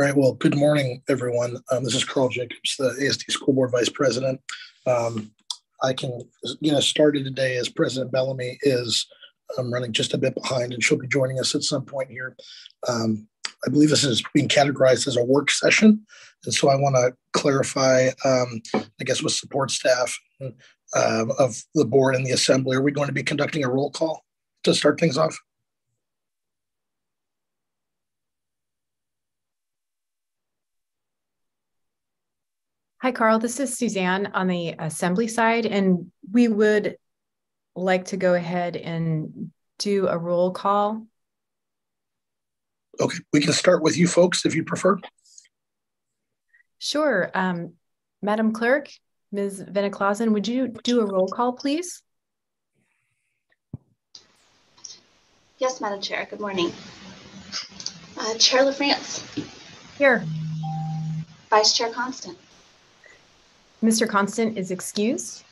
All right. Well, good morning, everyone. This is Carl Jacobs, the ASD School Board Vice President. I can get us started today as President Bellamy is running just a bit behind, and she'll be joining us at some point here. I believe this is being categorized as a work session. And so I want to clarify, I guess, with support staff of the board and the assembly, are we going to be conducting a roll call to start things off? Hi, Carl. This is Suzanne on the assembly side, and we would like to go ahead and do a roll call. Okay, we can start with you folks if you prefer. Sure. Madam Clerk, Ms. Veneklausen, would you do a roll call, please? Yes, Madam Chair. Good morning. Chair LaFrance. Here. Vice Chair Constant. Mr. Constant is excused.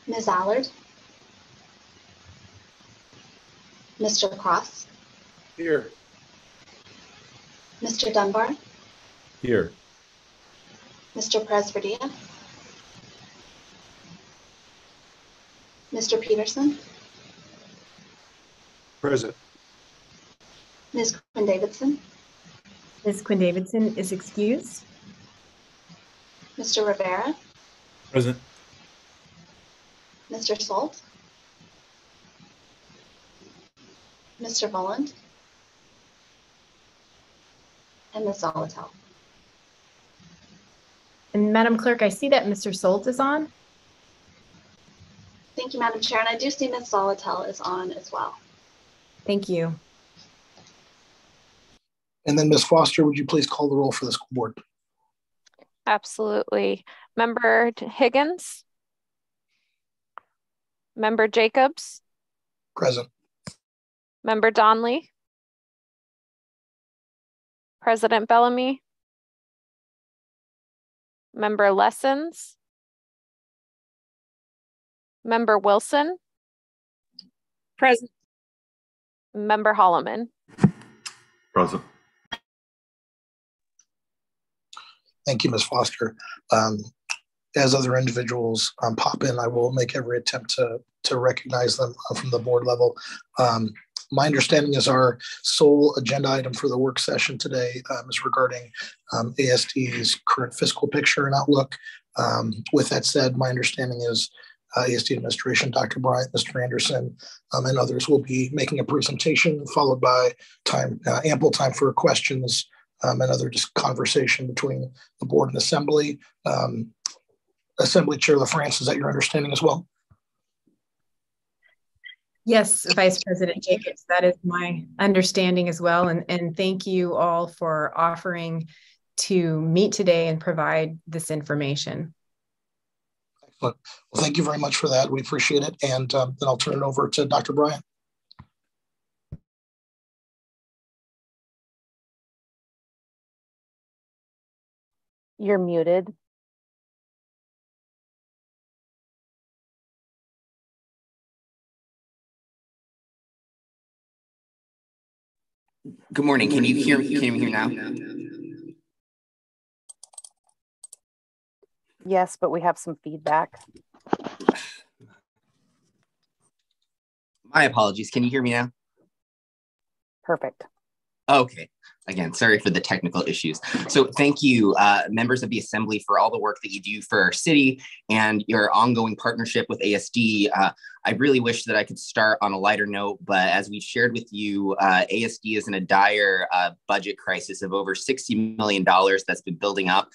Ms. Allard. Mr. Cross. Here. Mr. Dunbar. Here. Mr. Presverdia. Mr. Peterson. Present. Ms. Quinn Davidson. Ms. Quinn Davidson is excused. Mr. Rivera. Present. Mr. Solt. Mr. Volland. And Ms. Zolotel. And Madam Clerk, I see that Mr. Solt is on. Thank you, Madam Chair. And I do see Ms. Zolotel is on as well. Thank you. And then Ms. Foster, would you please call the roll for the school board? Absolutely. Member Higgins? Member Jacobs? Present. Member Donnelly? President Bellamy? Member Lessons? Member Wilson? Present. Member Holloman? Present. Thank you, Ms. Foster. As other individuals pop in, I will make every attempt to recognize them from the board level. My understanding is our sole agenda item for the work session today is regarding ASD's current fiscal picture and outlook. With that said, my understanding is ASD administration, Dr. Bryant, Mr. Anderson, and others will be making a presentation followed by ample time for questions and other just conversation between the board and assembly. Assembly Chair LaFrance, is that your understanding as well? Yes, Vice President Jacobs, that is my understanding as well. And thank you all for offering to meet today and provide this information. Excellent. Well, thank you very much for that. We appreciate it. And then I'll turn it over to Dr. Bryant. You're muted. Good morning. Can you hear me? Can you hear me now? Yes, but we have some feedback. My apologies. Can you hear me now? Perfect. Okay. Again, sorry for the technical issues. So thank you, members of the Assembly, for all the work that you do for our city and your ongoing partnership with ASD. I really wish that I could start on a lighter note, but as we shared with you, ASD is in a dire budget crisis of over $60 million that's been building up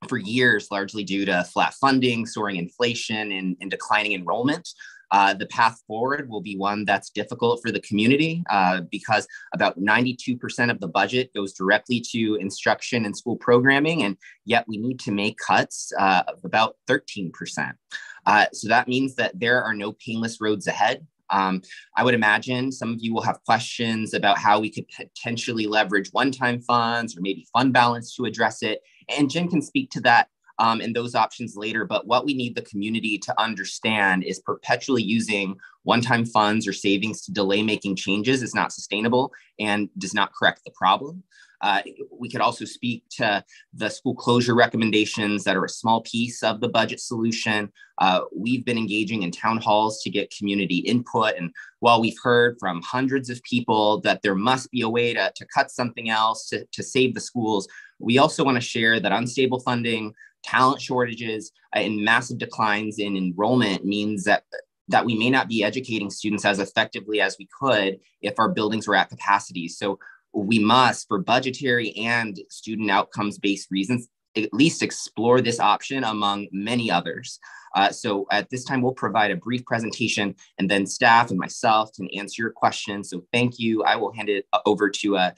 for years, largely due to flat funding, soaring inflation, and declining enrollment. The path forward will be one that's difficult for the community because about 92% of the budget goes directly to instruction and school programming, and yet we need to make cuts of about 13%. So that means that there are no painless roads ahead. I would imagine some of you will have questions about how we could potentially leverage one-time funds or maybe fund balance to address it. And Jen can speak to that and those options later. But what we need the community to understand is perpetually using one-time funds or savings to delay making changes is not sustainable and does not correct the problem. We could also speak to the school closure recommendations that are a small piece of the budget solution. We've been engaging in town halls to get community input. And while we've heard from hundreds of people that there must be a way to cut something else to save the schools, we also want to share that unstable funding, talent shortages, and massive declines in enrollment means that we may not be educating students as effectively as we could if our buildings were at capacity. So we must, for budgetary and student outcomes-based reasons, at least explore this option among many others. So at this time, we'll provide a brief presentation, and then staff and myself can answer your questions. So thank you. I will hand it over to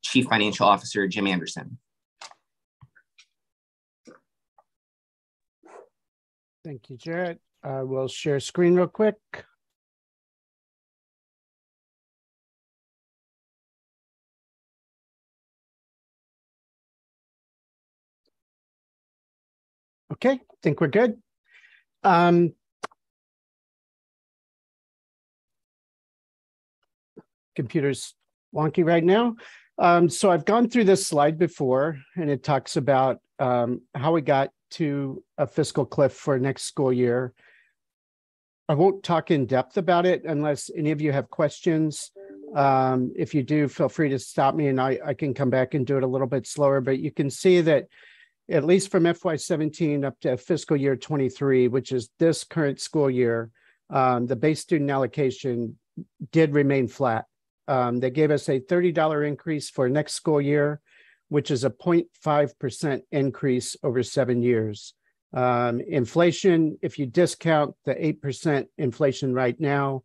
Chief Financial Officer Jim Anderson. Thank you, Jarrett. We'll share screen real quick. Okay, I think we're good. Computer's wonky right now. So I've gone through this slide before, and it talks about how we got to a fiscal cliff for next school year. I won't talk in depth about it unless any of you have questions. If you do, feel free to stop me and I can come back and do it a little bit slower, but you can see that at least from FY17 up to fiscal year 23, which is this current school year, the base student allocation did remain flat. They gave us a $30 increase for next school year, which is a 0.5% increase over 7 years. Inflation, if you discount the 8% inflation right now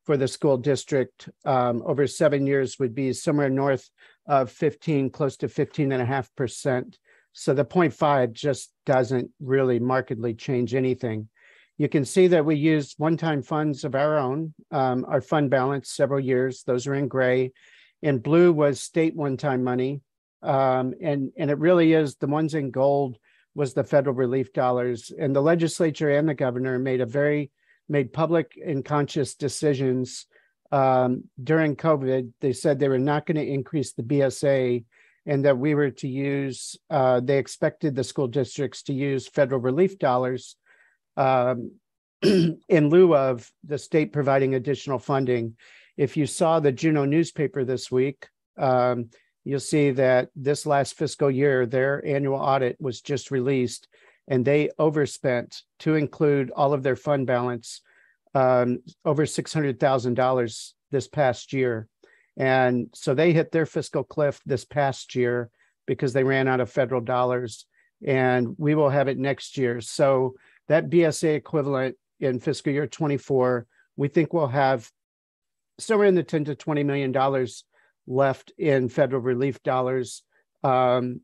for the school district, over 7 years would be somewhere north of 15, close to 15.5%. So the 0.5 just doesn't really markedly change anything. You can see that we used one-time funds of our own, our fund balance several years. Those are in gray. In blue was state one-time money. And it really is, the ones in gold was the federal relief dollars. And the legislature and the governor made public and conscious decisions during COVID. They said they were not going to increase the BSA and that we were to use, they expected the school districts to use federal relief dollars in lieu of the state providing additional funding. If you saw the Juneau newspaper this week, you'll see that this last fiscal year, their annual audit was just released and they overspent to include all of their fund balance over $600,000 this past year. And so they hit their fiscal cliff this past year because they ran out of federal dollars, and we will have it next year. So that BSA equivalent in fiscal year 24, we think we'll have somewhere in the $10 to $20 million left in federal relief dollars. But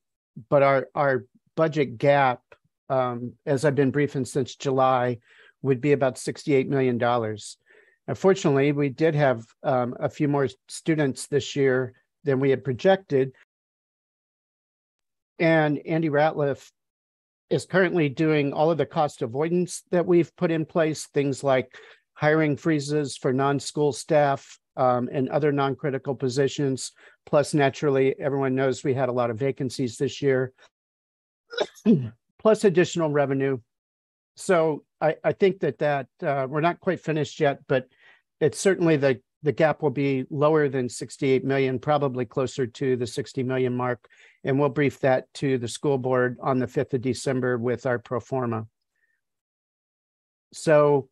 our budget gap, as I've been briefing since July, would be about $68 million. Unfortunately, we did have a few more students this year than we had projected. And Andy Ratliff is currently doing all of the cost avoidance that we've put in place, things like hiring freezes for non-school staff and other non-critical positions. Plus, naturally, everyone knows we had a lot of vacancies this year, plus additional revenue. So I think that we're not quite finished yet, but it's certainly the gap will be lower than 68 million, probably closer to the 60 million mark. And we'll brief that to the school board on the 5th of December with our pro forma. So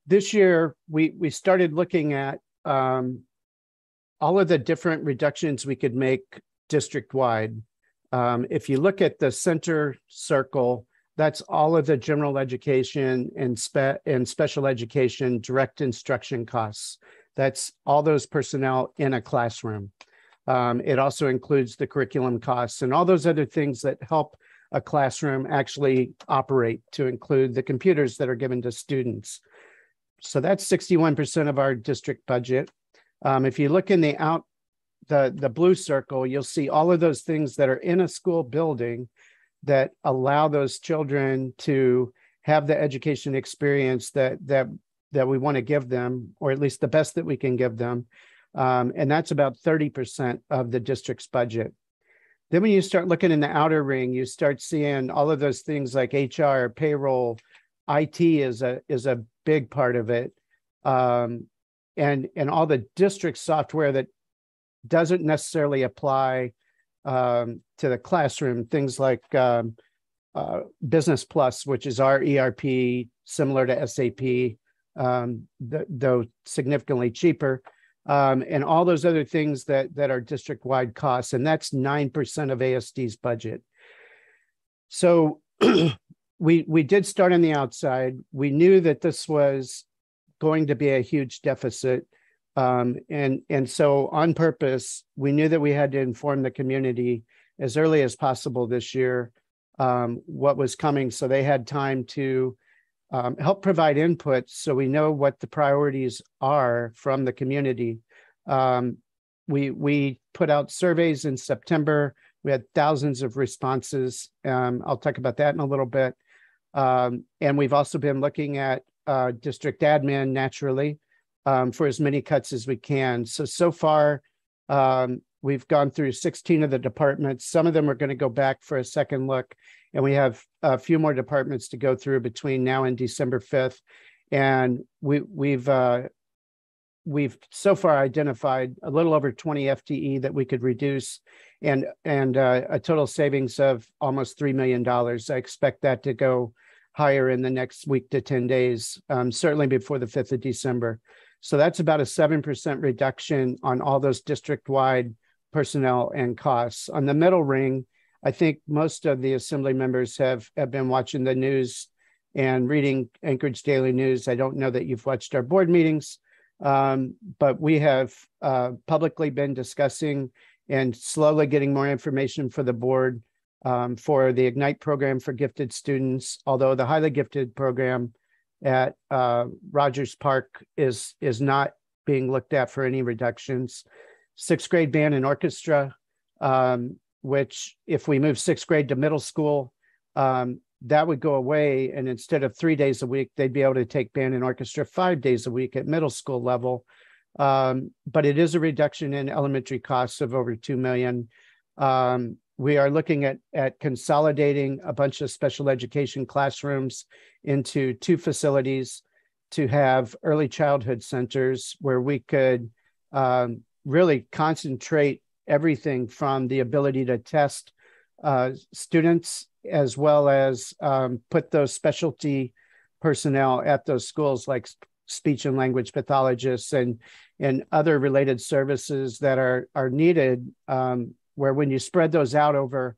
this year, we started looking at all of the different reductions we could make district-wide. If you look at the center circle, that's all of the general education and special education direct instruction costs. That's all those personnel in a classroom. It also includes the curriculum costs and all those other things that help a classroom actually operate, to include the computers that are given to students. So that's 61% of our district budget. If you look in the blue circle, you'll see all of those things that are in a school building that allow those children to have the education experience that we want to give them, or at least the best that we can give them. And that's about 30% of the district's budget. Then when you start looking in the outer ring, you start seeing all of those things like HR, payroll, IT is a big part of it. And all the district software that doesn't necessarily apply to the classroom, things like Business Plus, which is our ERP, similar to SAP, though significantly cheaper, and all those other things that are district-wide costs, and that's 9% of ASD's budget. So we did start on the outside. We knew that this was going to be a huge deficit, and so on purpose, we knew that we had to inform the community as early as possible this year what was coming, so they had time to help provide input so we know what the priorities are from the community. We put out surveys in September. We had thousands of responses. I'll talk about that in a little bit. And we've also been looking at district admin naturally for as many cuts as we can. So far, we've gone through 16 of the departments. Some of them are going to go back for a second look, and we have a few more departments to go through between now and December 5th. And we've so far identified a little over 20 FTE that we could reduce, and a total savings of almost $3 million. I expect that to go higher in the next week to 10 days, certainly before the 5th of December. So that's about a 7% reduction on all those district-wide personnel and costs. On the middle ring, I think most of the assembly members have been watching the news and reading Anchorage Daily News. I don't know that you've watched our board meetings, but we have publicly been discussing and slowly getting more information for the board for the Ignite program for gifted students, although the highly gifted program at Rogers Park is not being looked at for any reductions. Sixth grade band and orchestra, which if we move sixth grade to middle school, that would go away. And instead of 3 days a week, they'd be able to take band and orchestra 5 days a week at middle school level. But it is a reduction in elementary costs of over $2 million. We are looking at consolidating a bunch of special education classrooms into 2 facilities to have early childhood centers where we could really concentrate everything from the ability to test students, as well as put those specialty personnel at those schools like speech and language pathologists and other related services that are needed, where when you spread those out over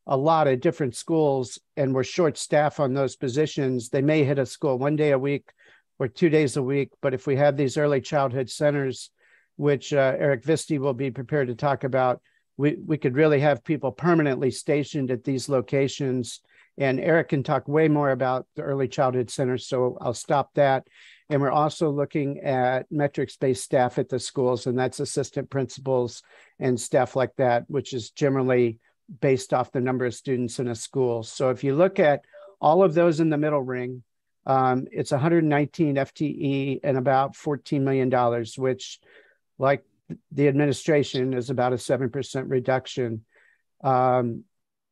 a lot of different schools and we're short staff on those positions, they may hit a school 1 day a week or 2 days a week. But if we have these early childhood centers, which Eric Visti will be prepared to talk about, we could really have people permanently stationed at these locations. And Eric can talk way more about the early childhood centers, so I'll stop that. And we're also looking at metrics-based staff at the schools, and that's assistant principals and staff like that, which is generally based off the number of students in a school. So if you look at all of those in the middle ring, it's 119 FTE and about $14 million, which, like the administration, is about a 7% reduction. On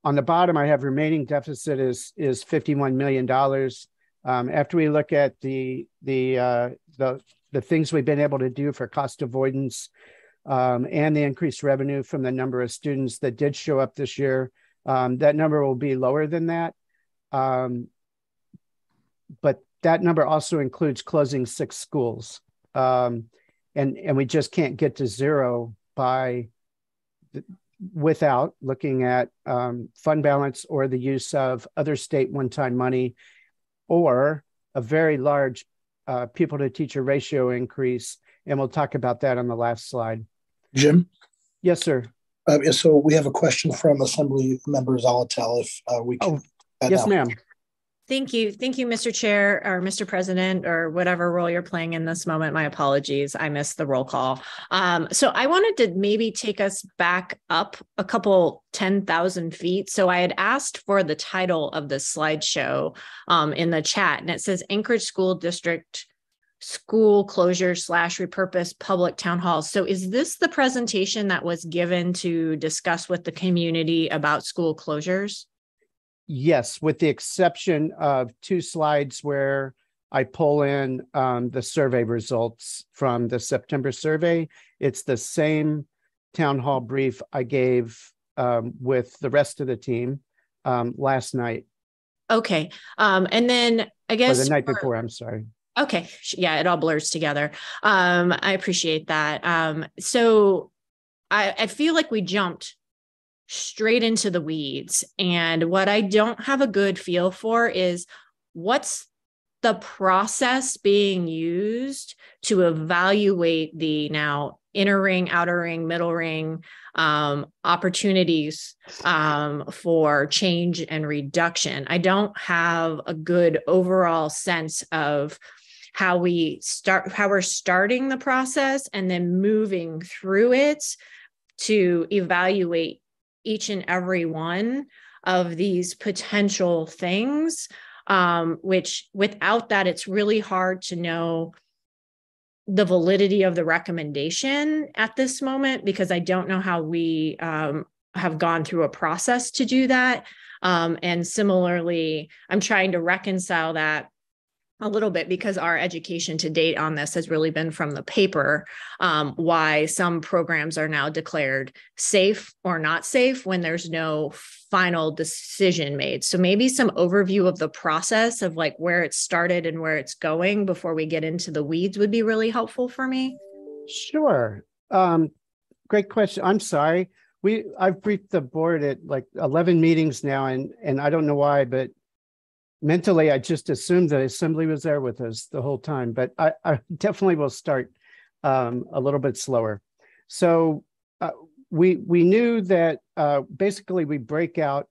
the bottom, I have remaining deficit is $51 million. After we look at the things we've been able to do for cost avoidance and the increased revenue from the number of students that did show up this year, that number will be lower than that. But that number also includes closing 6 schools. And we just can't get to zero without looking at fund balance or the use of other state one-time money or a very large people to teacher ratio increase. And we'll talk about that on the last slide. Jim? Yes, sir. So we have a question from Assembly Member Zolotel, if we can. Yes, ma'am. Thank you. Thank you, Mr. Chair or Mr. President, or whatever role you're playing in this moment. My apologies. I missed the roll call. So I wanted to maybe take us back up a couple 10,000 feet. So I had asked for the title of the slideshow in the chat, and it says Anchorage School District school closure / repurposed public town halls. So is this the presentation that was given to discuss with the community about school closures? Yes, with the exception of 2 slides where I pull in the survey results from the September survey. It's the same town hall brief I gave with the rest of the team last night. Okay. And then I guess or the night before, I'm sorry. Okay. Yeah, it all blurs together. I appreciate that. So I feel like we jumped straight into the weeds. And what I don't have a good feel for is what's the process being used to evaluate the now inner ring, outer ring, middle ring opportunities for change and reduction. I don't have a good overall sense of how we're starting the process and then moving through it to evaluate each and every one of these potential things, which without that, it's really hard to know the validity of the recommendation at this moment, because I don't know how we have gone through a process to do that. And similarly, I'm trying to reconcile that a little bit because our education to date on this has really been from the paper, why some programs are now declared safe or not safe when there's no final decision made. So maybe some overview of the process of like where it started and where it's going before we get into the weeds would be really helpful for me. Sure. Great question. I'm sorry. I've briefed the board at like 11 meetings now, and I don't know why, but mentally, I just assumed that Assembly was there with us the whole time, but I definitely will start a little bit slower. So we knew that basically we break out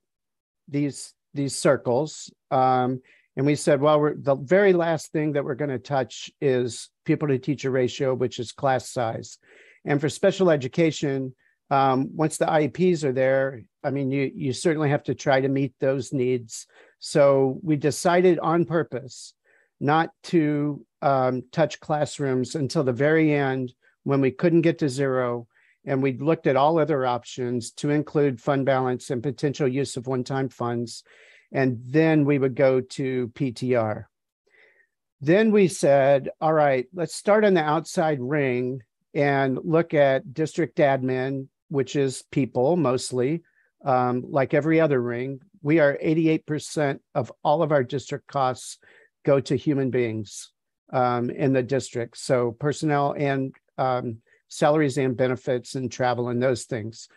these circles, and we said, well, the very last thing that we're going to touch is pupil to teacher ratio, which is class size. And for special education, once the IEPs are there, I mean, you certainly have to try to meet those needs. So we decided on purpose not to touch classrooms until the very end when we couldn't get to 0. And we looked at all other options to include fund balance and potential use of one-time funds. And then we would go to PTR. Then we said, all right, let's start on the outside ring and look at district admin, which is people mostly, like every other ring. We are 88% of all of our district costs go to human beings in the district. So personnel and salaries and benefits and travel and those things.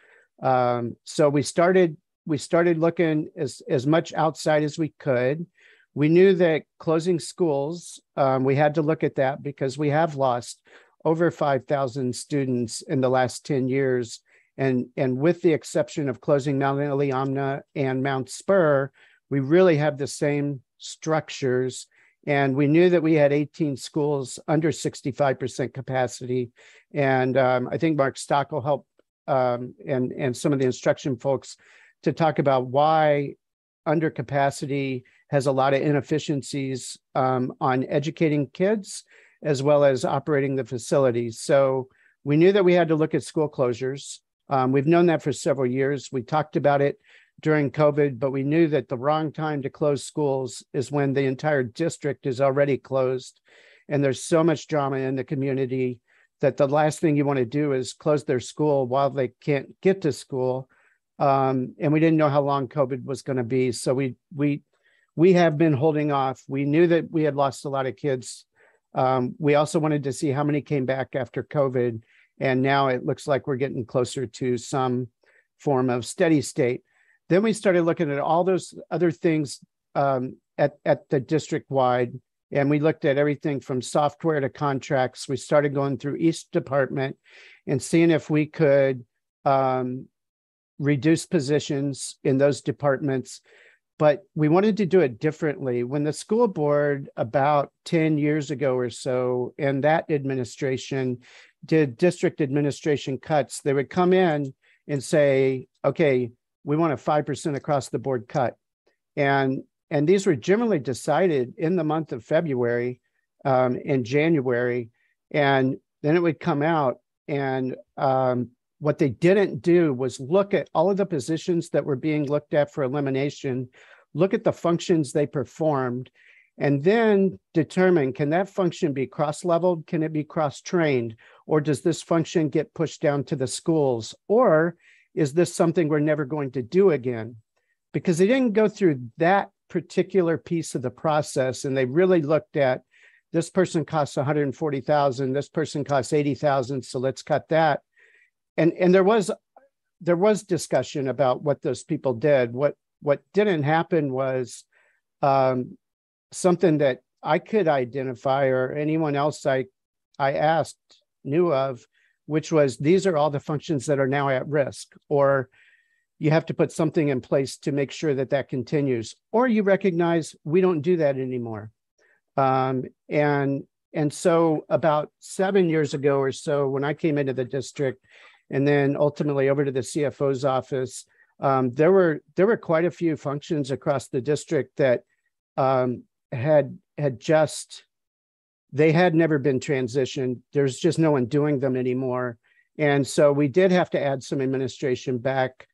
So we started looking as much outside as we could. We knew that closing schools, we had to look at that because we have lost over 5,000 students in the last 10 years. And with the exception of closing Mount Iliamna and Mount Spur, we really have the same structures. And we knew that we had 18 schools under 65% capacity. And I think Mark Stock will help and some of the instruction folks to talk about why under capacity has a lot of inefficiencies on educating kids as well as operating the facilities. So we knew that we had to look at school closures. We've known that for several years. We talked about it during COVID, but we knew that the wrong time to close schools is when the entire district is already closed. And there's so much drama in the community that the last thing you want to do is close their school while they can't get to school. And we didn't know how long COVID was going to be. So we have been holding off. We knew that we had lost a lot of kids. We also wanted to see how many came back after COVID. And now it looks like we're getting closer to some form of steady state. Then we started looking at all those other things at the district-wide, and we looked at everything from software to contracts. We started going through each department and seeing if we could reduce positions in those departments. But we wanted to do it differently. When the school board about 10 years ago or so, and that administration did district administration cuts, they would come in and say, okay, we want a 5% across the board cut. And these were generally decided in the month of February in January. And then it would come out, and what they didn't do was look at all of the positions that were being looked at for elimination, look at the functions they performed, and then determine, can that function be cross-leveled? Can it be cross-trained? Or does this function get pushed down to the schools? Or is this something we're never going to do again? Because they didn't go through that particular piece of the process, and they really looked at, this person costs 140,000, this person costs 80,000, so let's cut that. And there was discussion about what those people did. What didn't happen was something that I could identify, or anyone else I asked knew of, which was, these are all the functions that are now at risk, or you have to put something in place to make sure that that continues, or you recognize we don't do that anymore. And so about 7 years ago or so, when I came into the district, and then ultimately over to the CFO's office, there were quite a few functions across the district that had never been transitioned. There's just no one doing them anymore. And so we did have to add some administration back.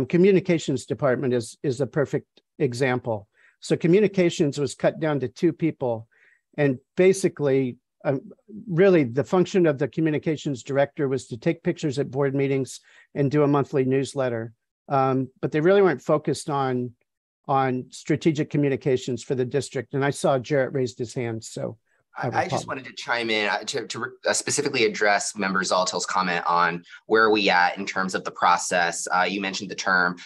Communications department is a perfect example. So communications was cut down to 2 people. And basically, really the function of the communications director was to take pictures at board meetings and do a monthly newsletter. But they really weren't focused on strategic communications for the district. And I saw Jarrett raised his hand, so. I just wanted to chime in to specifically address Member Zolotel's comment on where are we at in terms of the process. You mentioned the term,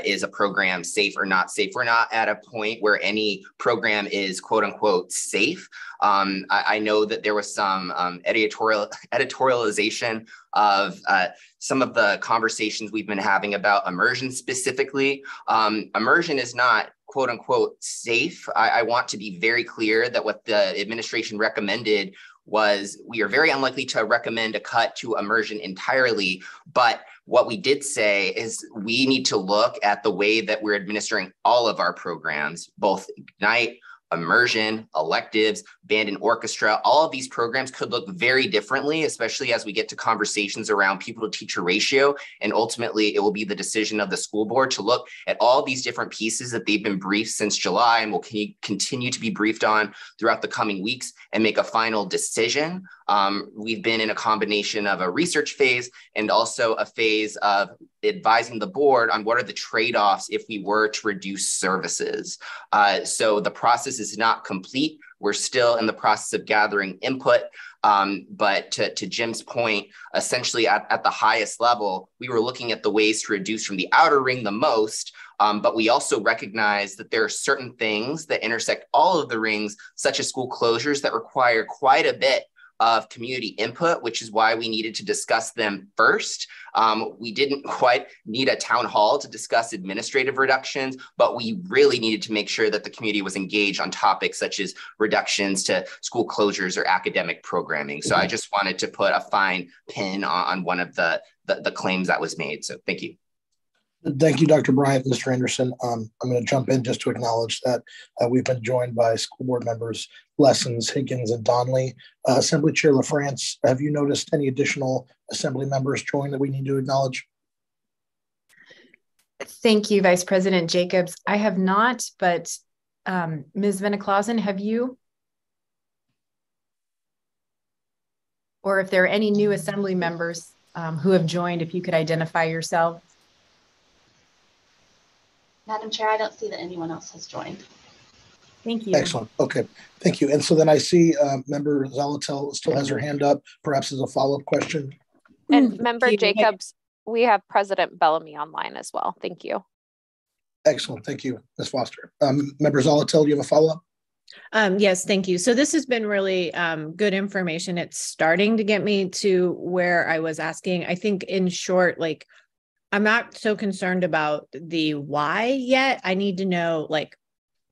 is a program safe or not safe? We're not at a point where any program is quote unquote safe. I know that there was some editorialization of some of the conversations we've been having about immersion specifically. Immersion is not quote unquote safe. I want to be very clear that what the administration recommended was, we are very unlikely to recommend a cut to immersion entirely. But what we did say is we need to look at the way that we're administering all of our programs, both Ignite, immersion, electives, band and orchestra. All of these programs could look very differently, especially as we get to conversations around people to teacher ratio. And ultimately, it will be the decision of the school board to look at all these different pieces that they've been briefed since July and will continue to be briefed on throughout the coming weeks and make a final decision. We've been in a combination of a research phase and also a phase of advising the board on what are the trade-offs if we were to reduce services. So the process is not complete. We're still in the process of gathering input. But to Jim's point, essentially at the highest level, we were looking at the ways to reduce from the outer ring the most. But we also recognize that there are certain things that intersect all of the rings, such as school closures, that require quite a bit of community input, which is why we needed to discuss them first. We didn't quite need a town hall to discuss administrative reductions, but we really needed to make sure that the community was engaged on topics such as reductions to school closures or academic programming. So I just wanted to put a fine pin on one of the claims that was made. So thank you. Thank you, Dr. Bryant, Mr. Anderson. I'm going to jump in just to acknowledge that we've been joined by school board members Lessons, Higgins, and Donnelly. Assembly Chair LaFrance, have you noticed any additional assembly members join that we need to acknowledge? Thank you, Vice President Jacobs. I have not, but Ms. Venneklausen, have you? Or if there are any new assembly members who have joined, if you could identify yourself. Madam Chair, I don't see that anyone else has joined. Thank you. Excellent. Okay. Thank you. And so then I see Member Zolotel still has her hand up, perhaps as a follow-up question. And Member Jacobs, we have President Bellamy online as well. Thank you. Excellent. Thank you, Ms. Foster. Member Zolotel, do you have a follow-up? Yes, thank you. So this has been really good information. It's starting to get me to where I was asking. I think in short, like, I'm not so concerned about the why yet. I need to know like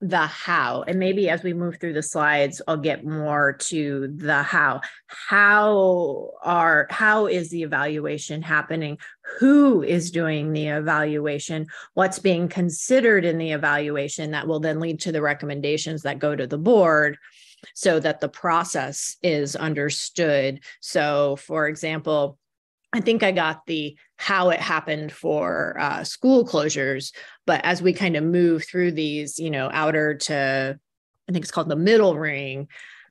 the how. And maybe as we move through the slides, I'll get more to the how. How is the evaluation happening? Who is doing the evaluation? What's being considered in the evaluation that will then lead to the recommendations that go to the board? so that the process is understood. So, for example, I think I got the how it happened for school closures, but as we kind of move through these, outer to, I think it's called the middle ring,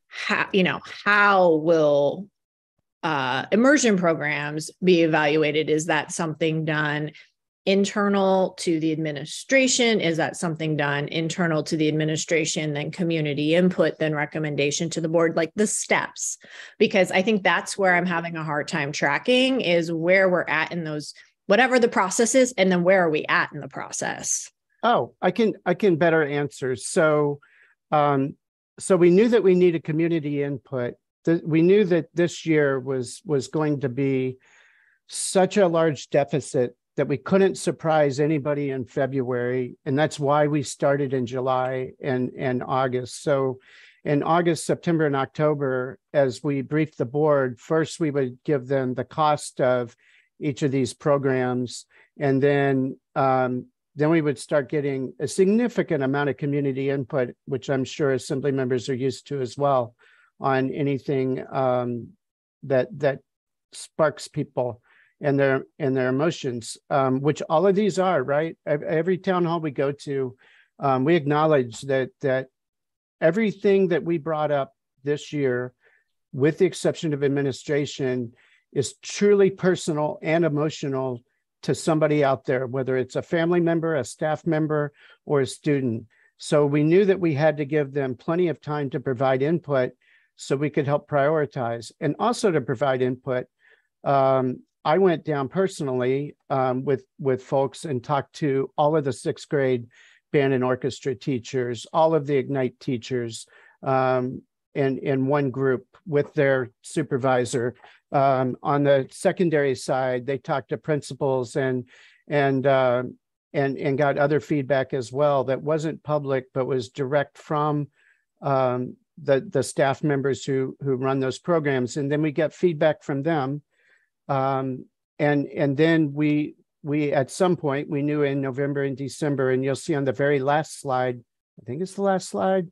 how will immersion programs be evaluated? Is that something done internal to the administration? Is that something done internal to the administration, then community input, then recommendation to the board, like the steps? Because I think that's where I'm having a hard time tracking, is where we're at in those, whatever the process is, and then where are we at in the process? Oh, I can better answer. So we knew that we needed community input. We knew that this year was going to be such a large deficit that we couldn't surprise anybody in February. And that's why we started in July and August. So in August, September, and October, as we briefed the board, first we would give them the cost of each of these programs. And then we would start getting a significant amount of community input, which I'm sure assembly members are used to as well, on anything that sparks people and their emotions, which all of these are, right? Every town hall we go to, we acknowledge that everything that we brought up this year, with the exception of administration, is truly personal and emotional to somebody out there, whether it's a family member, a staff member, or a student. So we knew that we had to give them plenty of time to provide input so we could help prioritize, and also to provide input. I went down personally with folks and talked to all of the 6th grade band and orchestra teachers, all of the Ignite teachers, in one group with their supervisor. On the secondary side, they talked to principals and got other feedback as well that wasn't public, but was direct from the staff members who run those programs. And then we get feedback from them. And then we at some point, we knew in November and December, and you'll see on the very last slide, I think it's the last slide.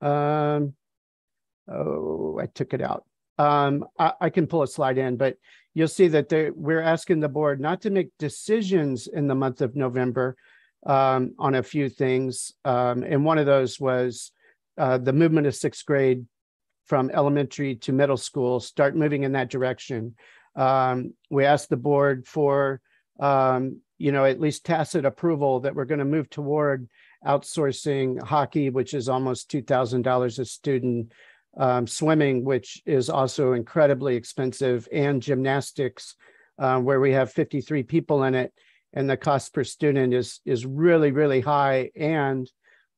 I took it out. I can pull a slide in, but you'll see that we're asking the board not to make decisions in the month of November on a few things. And one of those was the movement of 6th grade from elementary to middle school, start moving in that direction. We asked the board for, at least tacit approval that we're going to move toward outsourcing hockey, which is almost $2,000 a student, swimming, which is also incredibly expensive, and gymnastics, where we have 53 people in it, and the cost per student is really, really high, and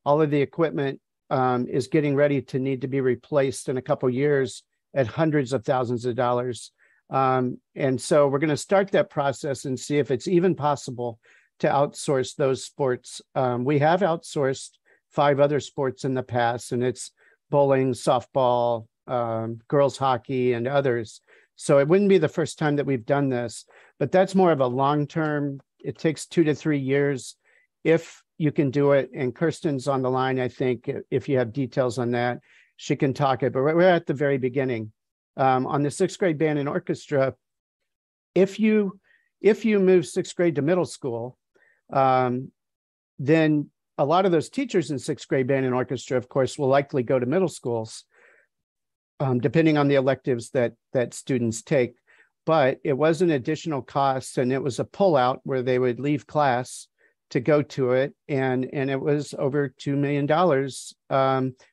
all of the equipment is getting ready to need to be replaced in a couple years at hundreds of thousands of dollars. And so we're going to start that process and see if it's even possible to outsource those sports. We have outsourced 5 other sports in the past, and it's bowling, softball, girls hockey, and others. So it wouldn't be the first time that we've done this, but that's more of a long-term. It takes 2 to 3 years if you can do it. And Kirsten's on the line, I think, if you have details on that, she can talk it, but we're at the very beginning. On the 6th grade band and orchestra, if you move 6th grade to middle school, then a lot of those teachers in 6th grade band and orchestra, of course, will likely go to middle schools, depending on the electives that students take. But it was an additional cost, and it was a pullout where they would leave class to go to it, and it was over $2 million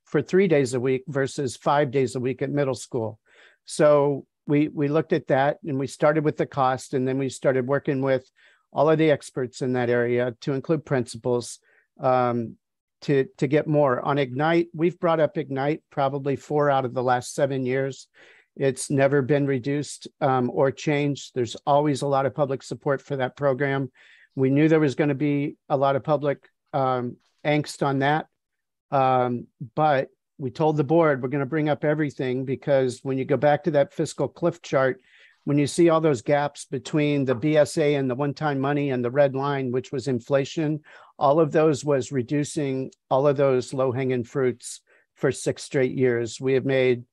for 3 days a week versus 5 days a week at middle school. So we looked at that, and we started with the cost, and then we started working with all of the experts in that area, to include principals, to get more. On Ignite, we've brought up Ignite probably 4 out of the last 7 years. It's never been reduced or changed. There's always a lot of public support for that program. We knew there was going to be a lot of public angst on that, but we told the board we're going to bring up everything, because when you go back to that fiscal cliff chart, when you see all those gaps between the BSA and the one-time money and the red line, which was inflation, all of those was reducing all of those low-hanging fruits for 6 straight years. We have made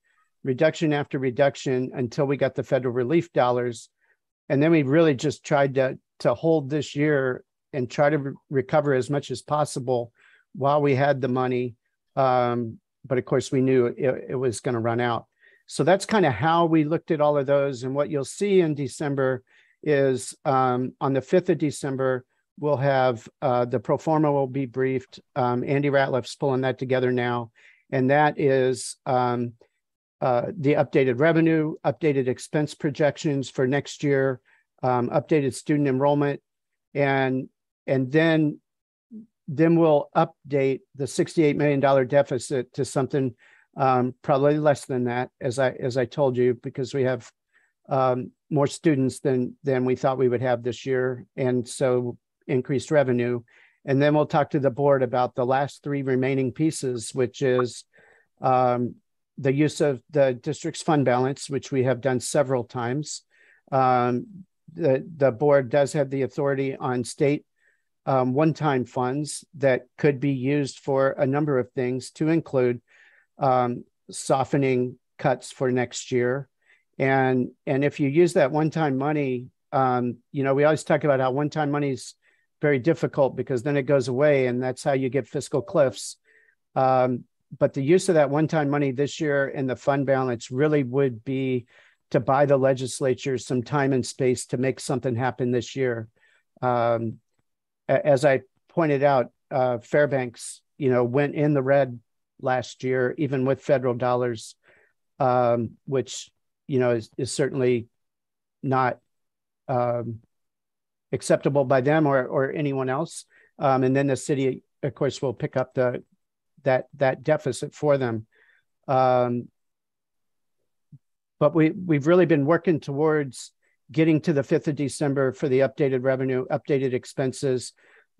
reduction after reduction until we got the federal relief dollars. And then we really just tried to hold this year and try to recover as much as possible while we had the money. But of course, we knew it was going to run out. So that's kind of how we looked at all of those. And what you'll see in December is on the 5th of December, we'll have the pro forma will be briefed. Andy Ratliff's pulling that together now. And that is the updated revenue, updated expense projections for next year, updated student enrollment, and then we'll update the $68 million deficit to something probably less than that, as I told you, because we have more students than we thought we would have this year, and so increased revenue. And then we'll talk to the board about the last 3 remaining pieces, which is the use of the district's fund balance, which we have done several times. The board does have the authority on state one-time funds that could be used for a number of things, to include softening cuts for next year. And if you use that one-time money, we always talk about how one-time money is very difficult because then it goes away, and that's how you get fiscal cliffs. But the use of that one-time money this year in the fund balance really would be to buy the legislature some time and space to make something happen this year. As I pointed out, Fairbanks, went in the red last year, even with federal dollars, which, is certainly not acceptable by them or anyone else. And then the city, of course, will pick up that deficit for them. But we've really been working towards getting to the 5th of December for the updated revenue, updated expenses,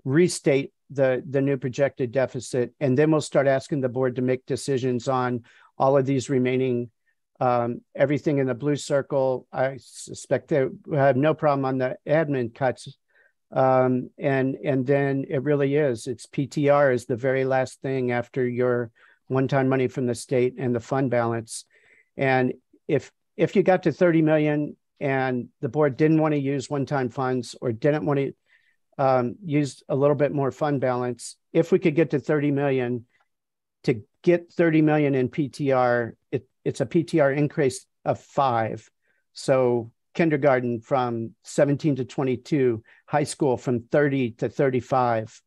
restate the new projected deficit, and then we'll start asking the board to make decisions on all of these remaining, everything in the blue circle. I suspect they have no problem on the admin cuts. And then it really is, it's PTR is the very last thing after your one-time money from the state and the fund balance. And if you got to 30 million and the board didn't want to use one-time funds or didn't want to use a little bit more fund balance, if we could get to 30 million, to get 30 million in PTR, it's a PTR increase of 5. So kindergarten from 17 to 22, high school from 30 to 35,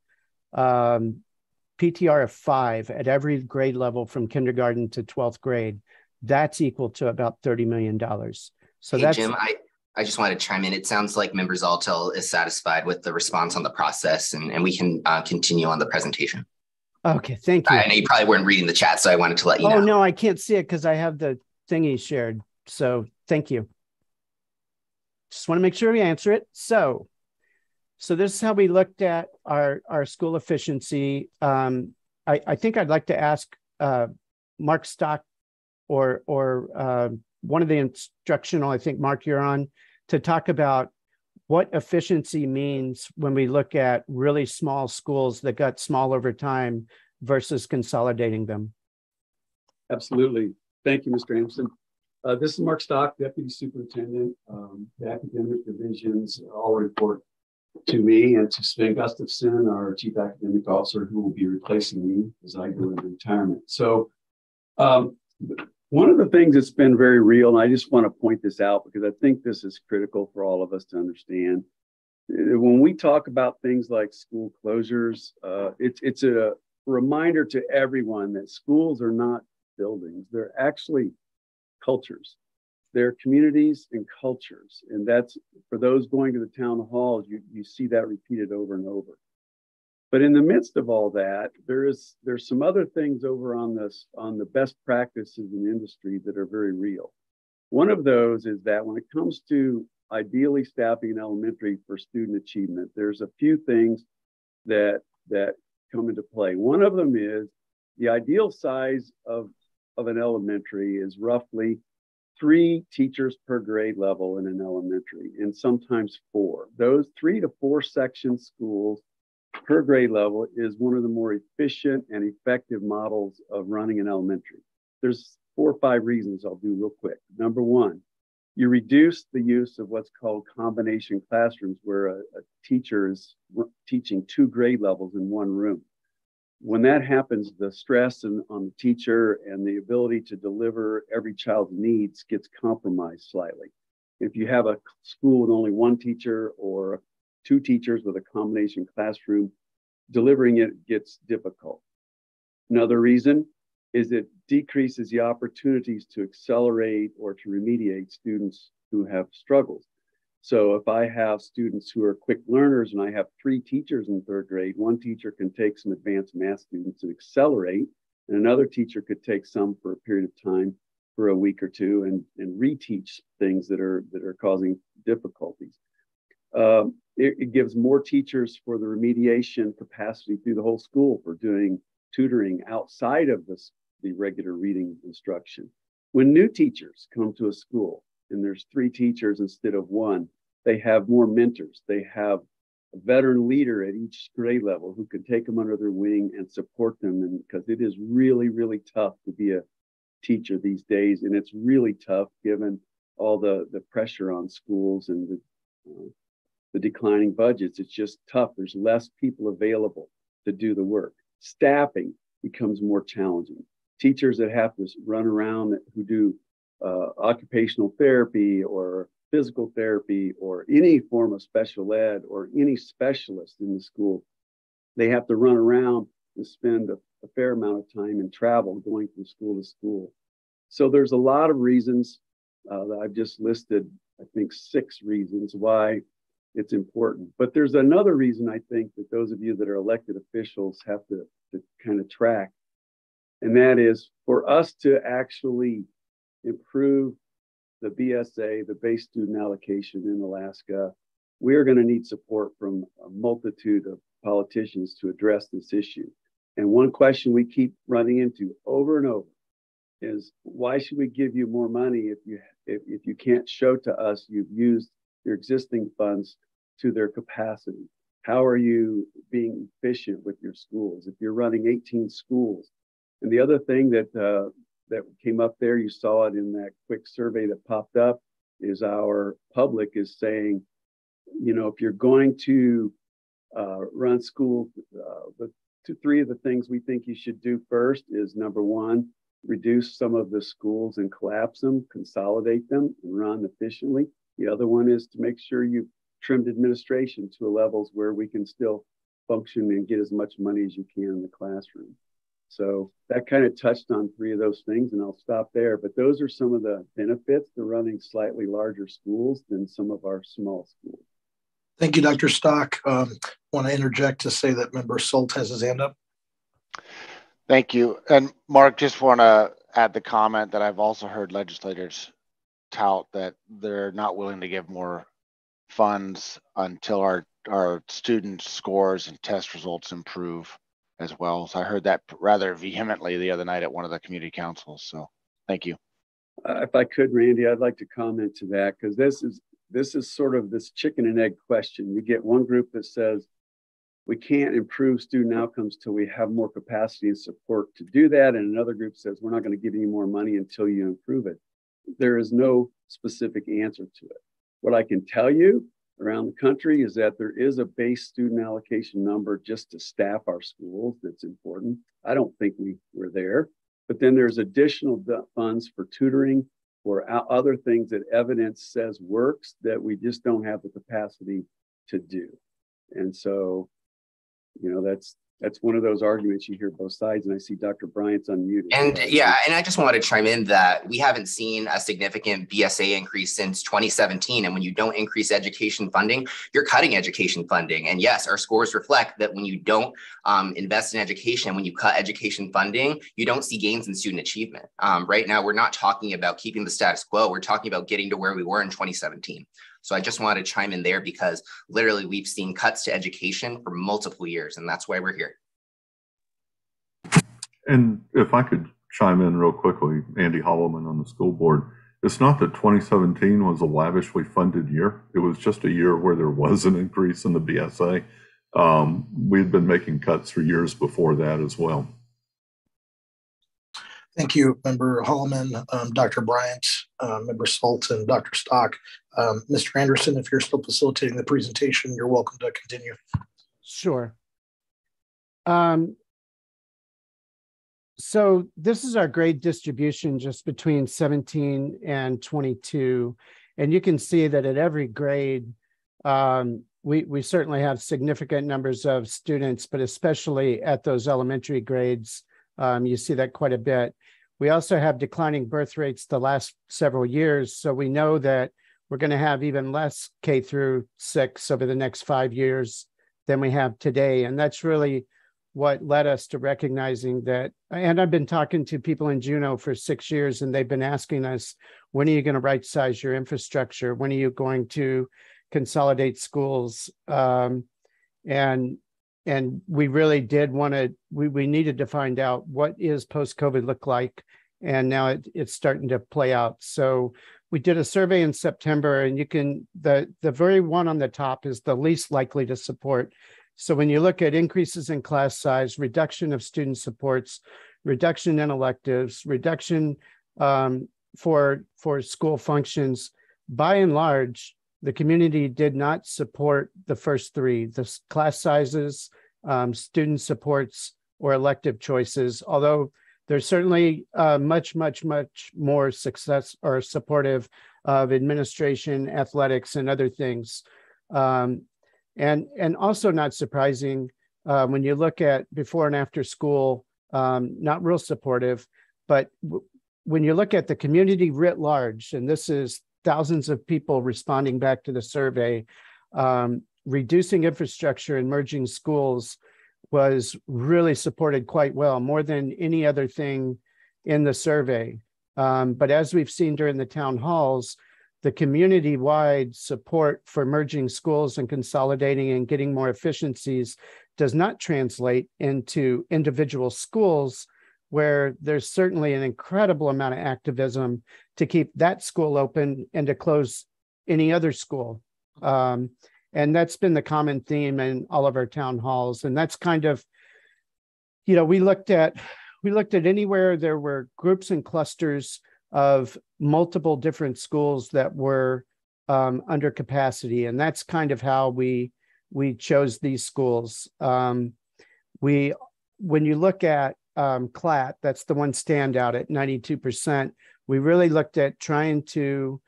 PTR of 5 at every grade level from kindergarten to 12th grade. That's equal to about $30 million. So that's Jim, I just wanted to chime in. It sounds like members Altel is satisfied with the response on the process, and we can continue on the presentation. Okay, thank you. I know you probably weren't reading the chat, so I wanted to let you know. Oh, no, I can't see it because I have the thingy shared. So thank you. Just want to make sure we answer it. So this is how we looked at our school efficiency. I think I'd like to ask Mark Stock or one of the instructional, I think, Mark, you're on, to talk about what efficiency means when we look at really small schools that got small over time versus consolidating them. Absolutely. Thank you, Mr. Anderson. This is Mark Stock, Deputy Superintendent. The academic divisions all report to me and to Sven Gustafson, our Chief Academic Officer, who will be replacing me as I go into retirement. So one of the things that's been very real, and I just want to point this out because I think this is critical for all of us to understand. When we talk about things like school closures, it's a reminder to everyone that schools are not buildings. They're actually cultures. They're communities and cultures. And that's, for those going to the town halls, you see that repeated over and over. But in the midst of all that, there's some other things over on the best practices in industry that are very real. One of those is that when it comes to ideally staffing an elementary for student achievement, there's a few things that come into play. One of them is the ideal size of an elementary is roughly 3 teachers per grade level in an elementary, and sometimes 4. Those 3 to 4 section schools per grade level is one of the more efficient and effective models of running an elementary. There's 4 or 5 reasons I'll do real quick. Number one, you reduce the use of what's called combination classrooms, where a teacher is teaching 2 grade levels in one room. When that happens, the stress on the teacher and the ability to deliver every child's needs gets compromised slightly. If you have a school with only 1 teacher or 2 teachers with a combination classroom, delivering it gets difficult. Another reason is it decreases the opportunities to accelerate or to remediate students who have struggles. So if I have students who are quick learners and I have 3 teachers in 3rd grade, 1 teacher can take some advanced math students and accelerate, and another teacher could take some for a period of time for a week or 2 and reteach things that are causing difficulties. It gives more teachers for the remediation capacity through the whole school for doing tutoring outside of the regular reading instruction. When new teachers come to a school and there's 3 teachers instead of 1, they have more mentors. They have a veteran leader at each grade level who can take them under their wing and support them. And because it is really, really tough to be a teacher these days. And it's really tough given all the pressure on schools and the declining budgets. It's just tough. There's less people available to do the work. Staffing becomes more challenging. Teachers that have to run around who do occupational therapy or physical therapy or any form of special ed or any specialist in the school, they have to run around and spend a fair amount of time in travel going from school to school. So there's a lot of reasons that I've just listed, I think 6 reasons why it's important. But there's another reason I think that those of you that are elected officials have to kind of track, and that is for us to actually improve the BSA, the base student allocation in Alaska, we're going to need support from a multitude of politicians to address this issue. And one question we keep running into over and over is, why should we give you more money if you can't show to us you've used your existing funds to their capacity? How are you being efficient with your schools? If you're running 18 schools. And the other thing that came up there, you saw it in that quick survey that popped up, is our public is saying, if you're going to run schools, the 3 of the things we think you should do first is, number 1, reduce some of the schools and collapse them, consolidate them, and run efficiently. The other one is to make sure you've trimmed administration to levels where we can still function and get as much money as you can in the classroom. So that kind of touched on 3 of those things, and I'll stop there. But those are some of the benefits to running slightly larger schools than some of our small schools. Thank you, Dr. Stock. Want to interject to say that Member Sult has his hand up. Thank you. And Mark, just want to add the comment that I've also heard legislators tout that they're not willing to give more funds until our student scores and test results improve as well. So I heard that rather vehemently the other night at one of the community councils. So thank you. If I could, Randy, I'd like to comment to that, because this is sort of this chicken and egg question. You get one group that says we can't improve student outcomes till we have more capacity and support to do that, and another group says we're not going to give you more money until you improve it. There is no specific answer to it. What I can tell you around the country is that there is a base student allocation number just to staff our schools that's important. I don't think we're there, but then there's additional funds for tutoring or other things that evidence says works that we just don't have the capacity to do. And so, that's one of those arguments you hear both sides, and I see Dr. Bryant's unmuted. And and I just want to chime in that we haven't seen a significant BSA increase since 2017. And when you don't increase education funding, you're cutting education funding. And yes, our scores reflect that when you don't invest in education, when you cut education funding, you don't see gains in student achievement. Right now, we're not talking about keeping the status quo. We're talking about getting to where we were in 2017. So I just wanted to chime in there because literally we've seen cuts to education for multiple years, and that's why we're here. And if I could chime in real quickly, Andy Holloman on the school board, it's not that 2017 was a lavishly funded year. It was just a year where there was an increase in the BSA. We've been making cuts for years before that as well. Thank you, Member Holloman, Dr. Bryant, Member Salt, and Dr. Stock. Mr. Anderson, if you're still facilitating the presentation, you're welcome to continue. Sure. So this is our grade distribution just between 17 and 22. And you can see that at every grade, we certainly have significant numbers of students, but especially at those elementary grades, you see that quite a bit. We also have declining birth rates the last several years. So we know that we're going to have even less K through 6 over the next 5 years than we have today. And that's really what led us to recognizing that. And I've been talking to people in Juneau for 6 years, and they've been asking us, when are you going to right size your infrastructure? When are you going to consolidate schools? And we really did want to, we needed to find out what is post-COVID look like. And now it's starting to play out. So we did a survey in September, and you can, the very one on the top is the least likely to support. So when you look at increases in class size, reduction of student supports, reduction in electives, reduction for school functions, by and large, the community did not support the first three, the class sizes, student supports, or elective choices, although they're certainly much more success or supportive of administration, athletics, and other things. And also not surprising, when you look at before and after school, not real supportive, but when you look at the community writ large, and this is thousands of people responding back to the survey, reducing infrastructure and merging schools was really supported quite well, more than any other thing in the survey. But as we've seen during the town halls, the community-wide support for merging schools and consolidating and getting more efficiencies does not translate into individual schools, where there's certainly an incredible amount of activism to keep that school open and to close any other school. And that's been the common theme in all of our town halls. And that's kind of, you know, we looked at anywhere there were groups and clusters of multiple different schools that were under capacity. And that's kind of how we chose these schools. When you look at CLAT, that's the one standout at 92%. We really looked at trying to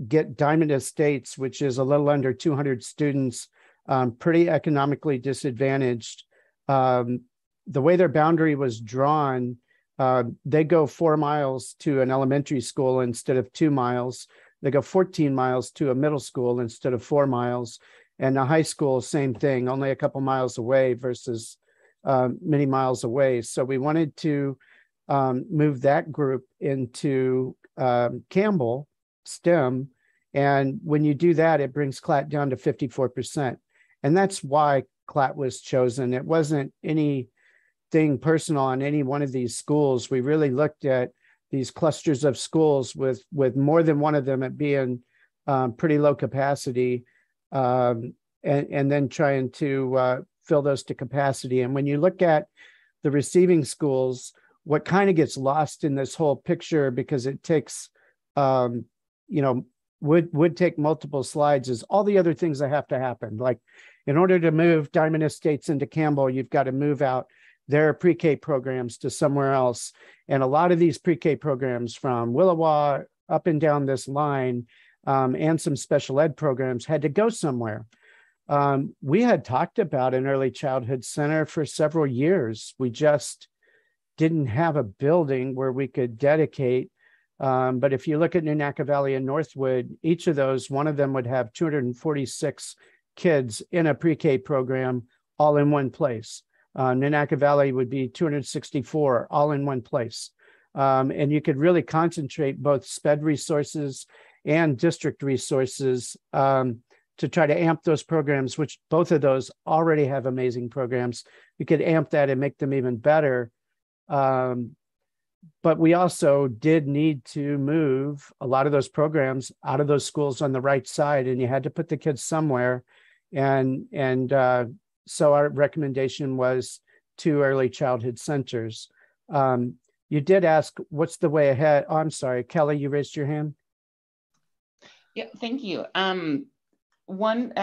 get Diamond Estates, which is a little under 200 students, pretty economically disadvantaged. The way their boundary was drawn, they go 4 miles to an elementary school instead of 2 miles. They go 14 miles to a middle school instead of 4 miles. And a high school, same thing, only a couple miles away versus many miles away. So we wanted to move that group into Campbell STEM. And when you do that, it brings CLAT down to 54%. And that's why CLAT was chosen. It wasn't anything personal on any one of these schools. We really looked at these clusters of schools with more than one of them at being pretty low capacity, and then trying to fill those to capacity. And when you look at the receiving schools, what kind of gets lost in this whole picture, because it takes, would take multiple slides, is all the other things that have to happen. Like, in order to move Diamond Estates into Campbell, you've got to move out their pre-K programs to somewhere else. And a lot of these pre-K programs from Willowa up and down this line, and some special ed programs, had to go somewhere. We had talked about an early childhood center for several years. We just didn't have a building where we could dedicate. But if you look at Nanaca Valley and Northwood, each of those, one of them would have 246 kids in a pre-K program all in one place. Nanaca Valley would be 264 all in one place. And you could really concentrate both SPED resources and district resources to try to amp those programs, which both of those already have amazing programs. We could amp that and make them even better. But we also did need to move a lot of those programs out of those schools on the right side, and you had to put the kids somewhere. And so our recommendation was 2 early childhood centers. You did ask, what's the way ahead? Oh, I'm sorry, Kelly, you raised your hand. Yeah, thank you. I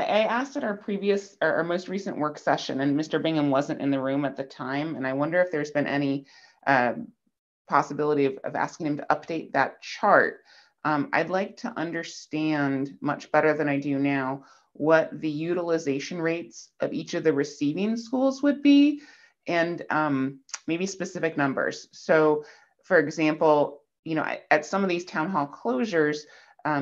asked at our previous, or our most recent work session, and Mr. Bingham wasn't in the room at the time, and I wonder if there's been any possibility of asking him to update that chart. I'd like to understand much better than I do now what the utilization rates of each of the receiving schools would be, and maybe specific numbers. So, for example, at some of these town hall closures,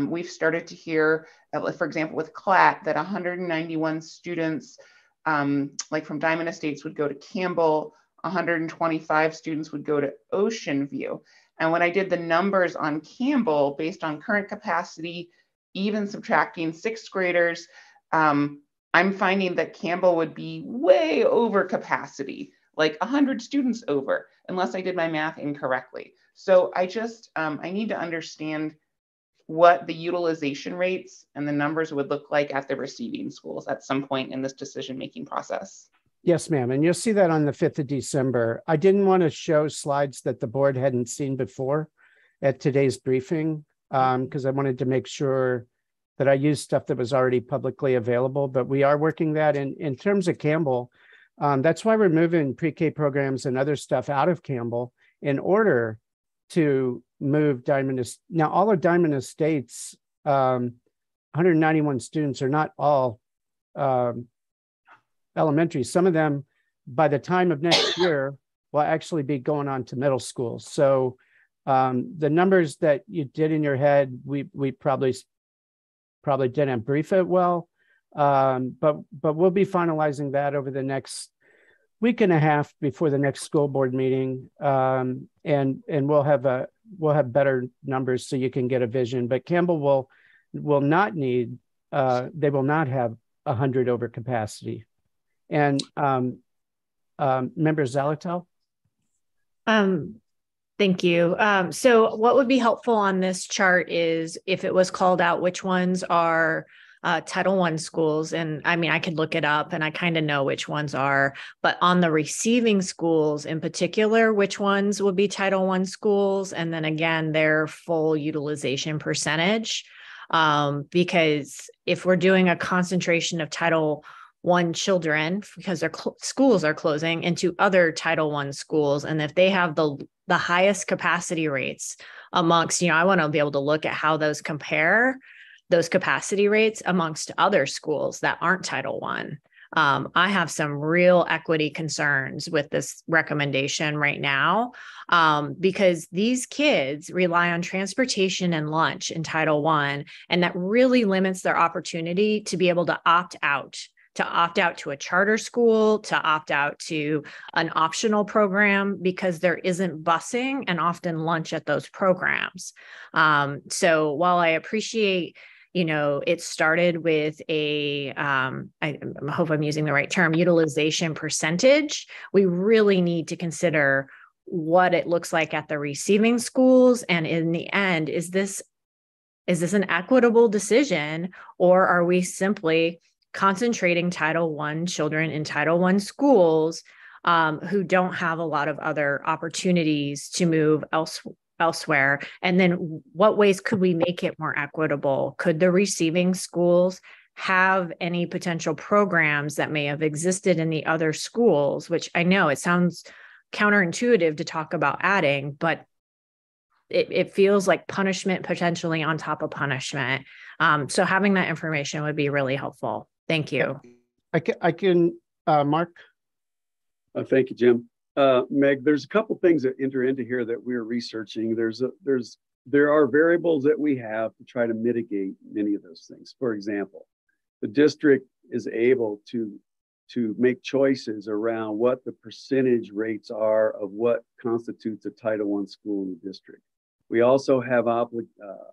we've started to hear, for example, with CLAT, that 191 students, like from Diamond Estates, would go to Campbell, 125 students would go to Ocean View. And when I did the numbers on Campbell, based on current capacity, even subtracting 6th graders, I'm finding that Campbell would be way over capacity, like 100 students over, unless I did my math incorrectly. So I need to understand what the utilization rates and the numbers would look like at the receiving schools at some point in this decision-making process. Yes, ma'am. And you'll see that on the 5th of December. I didn't want to show slides that the board hadn't seen before at today's briefing, because I wanted to make sure that I used stuff that was already publicly available, but we are working that in terms of Campbell. That's why we're moving pre-K programs and other stuff out of Campbell in order to move Diamond. Now, all of Diamond Estates, 191 students are not all elementary. Some of them, by the time of next year, will actually be going on to middle school. So the numbers that you did in your head, we probably didn't brief it well, but we'll be finalizing that over the next week and a half before the next school board meeting, and we'll have better numbers so you can get a vision. But Campbell will not need, they will not have 100 over capacity. And Member Zalatel? Thank you. So what would be helpful on this chart is if it was called out which ones are Title I schools. And I mean, I could look it up and I kind of know which ones are, but on the receiving schools in particular, which ones would be Title I schools? And then again, their full utilization percentage. Because if we're doing a concentration of Title I children, because their schools are closing, into other Title I schools, and if they have the highest capacity rates amongst, I want to be able to look at how those compare, those capacity rates amongst other schools that aren't Title I. I have some real equity concerns with this recommendation right now, because these kids rely on transportation and lunch in Title I, and that really limits their opportunity to be able to opt out to a charter school, to opt out to an optional program, because there isn't busing and often lunch at those programs. So while I appreciate, it started with I hope I'm using the right term, utilization percentage, we really need to consider what it looks like at the receiving schools. And in the end, is this an equitable decision, or are we simply concentrating Title I children in Title I schools who don't have a lot of other opportunities to move elsewhere? And then what ways could we make it more equitable? Could the receiving schools have any potential programs that may have existed in the other schools, which I know it sounds counterintuitive to talk about adding, but it feels like punishment potentially on top of punishment. So having that information would be really helpful. Thank you. I can Mark. Thank you, Jim. Meg, there's a couple things that enter into here that we're researching. There are variables that we have to try to mitigate many of those things. For example, the district is able to make choices around what the percentage rates are of what constitutes a Title I school in the district. We also have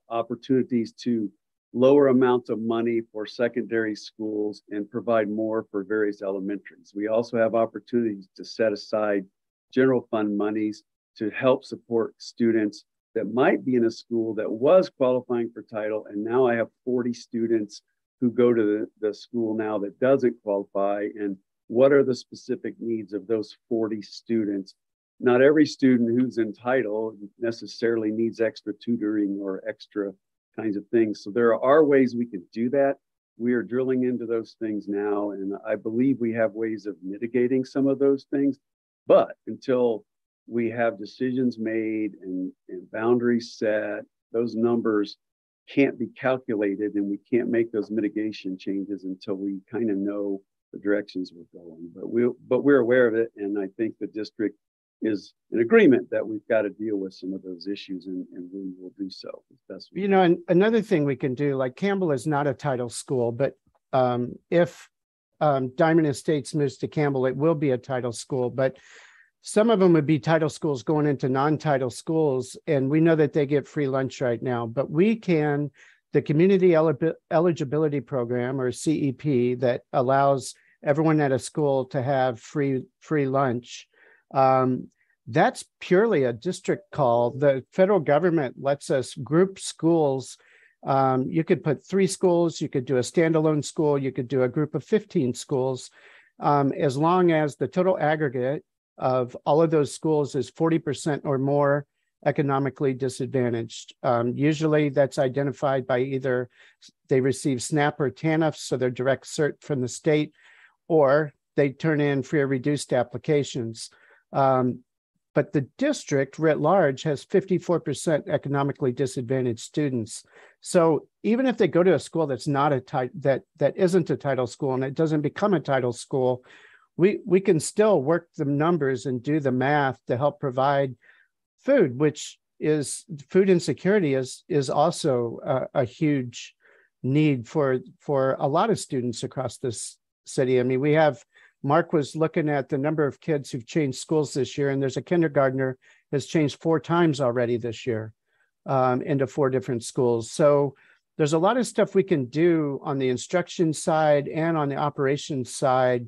opportunities to lower amounts of money for secondary schools and provide more for various elementaries. We also have opportunities to set aside general fund monies to help support students that might be in a school that was qualifying for title, and now I have 40 students who go to the school now that doesn't qualify, and what are the specific needs of those 40 students? Not every student who's entitled necessarily needs extra tutoring or extra kinds of things. So there are ways we can do that. We are drilling into those things now, and I believe we have ways of mitigating some of those things. But until we have decisions made and boundaries set, those numbers can't be calculated, and we can't make those mitigation changes until we kind of know the directions we're going. But we're aware of it, and I think the district is in agreement that we've got to deal with some of those issues, and we will do so as best we can. And another thing we can do, like Campbell is not a title school, but if Diamond Estates moves to Campbell, it will be a title school, but some of them would be title schools going into non-title schools, and we know that they get free lunch right now, but the Community Eligibility Program, or CEP, that allows everyone at a school to have free lunch. That's purely a district call. The federal government lets us group schools. You could put 3 schools, you could do a standalone school, you could do a group of 15 schools, as long as the total aggregate of all of those schools is 40% or more economically disadvantaged. Usually that's identified by either they receive SNAP or TANF, so they're direct cert from the state, or they turn in free or reduced applications. But the district writ large has 54% economically disadvantaged students. So even if they go to a school that's not that isn't a title school and it doesn't become a title school, we can still work the numbers and do the math to help provide food, which is food insecurity is also a huge need for a lot of students across this city. I mean, Mark was looking at the number of kids who've changed schools this year, and there's a kindergartner has changed 4 times already this year into 4 different schools. So there's a lot of stuff we can do on the instruction side and on the operations side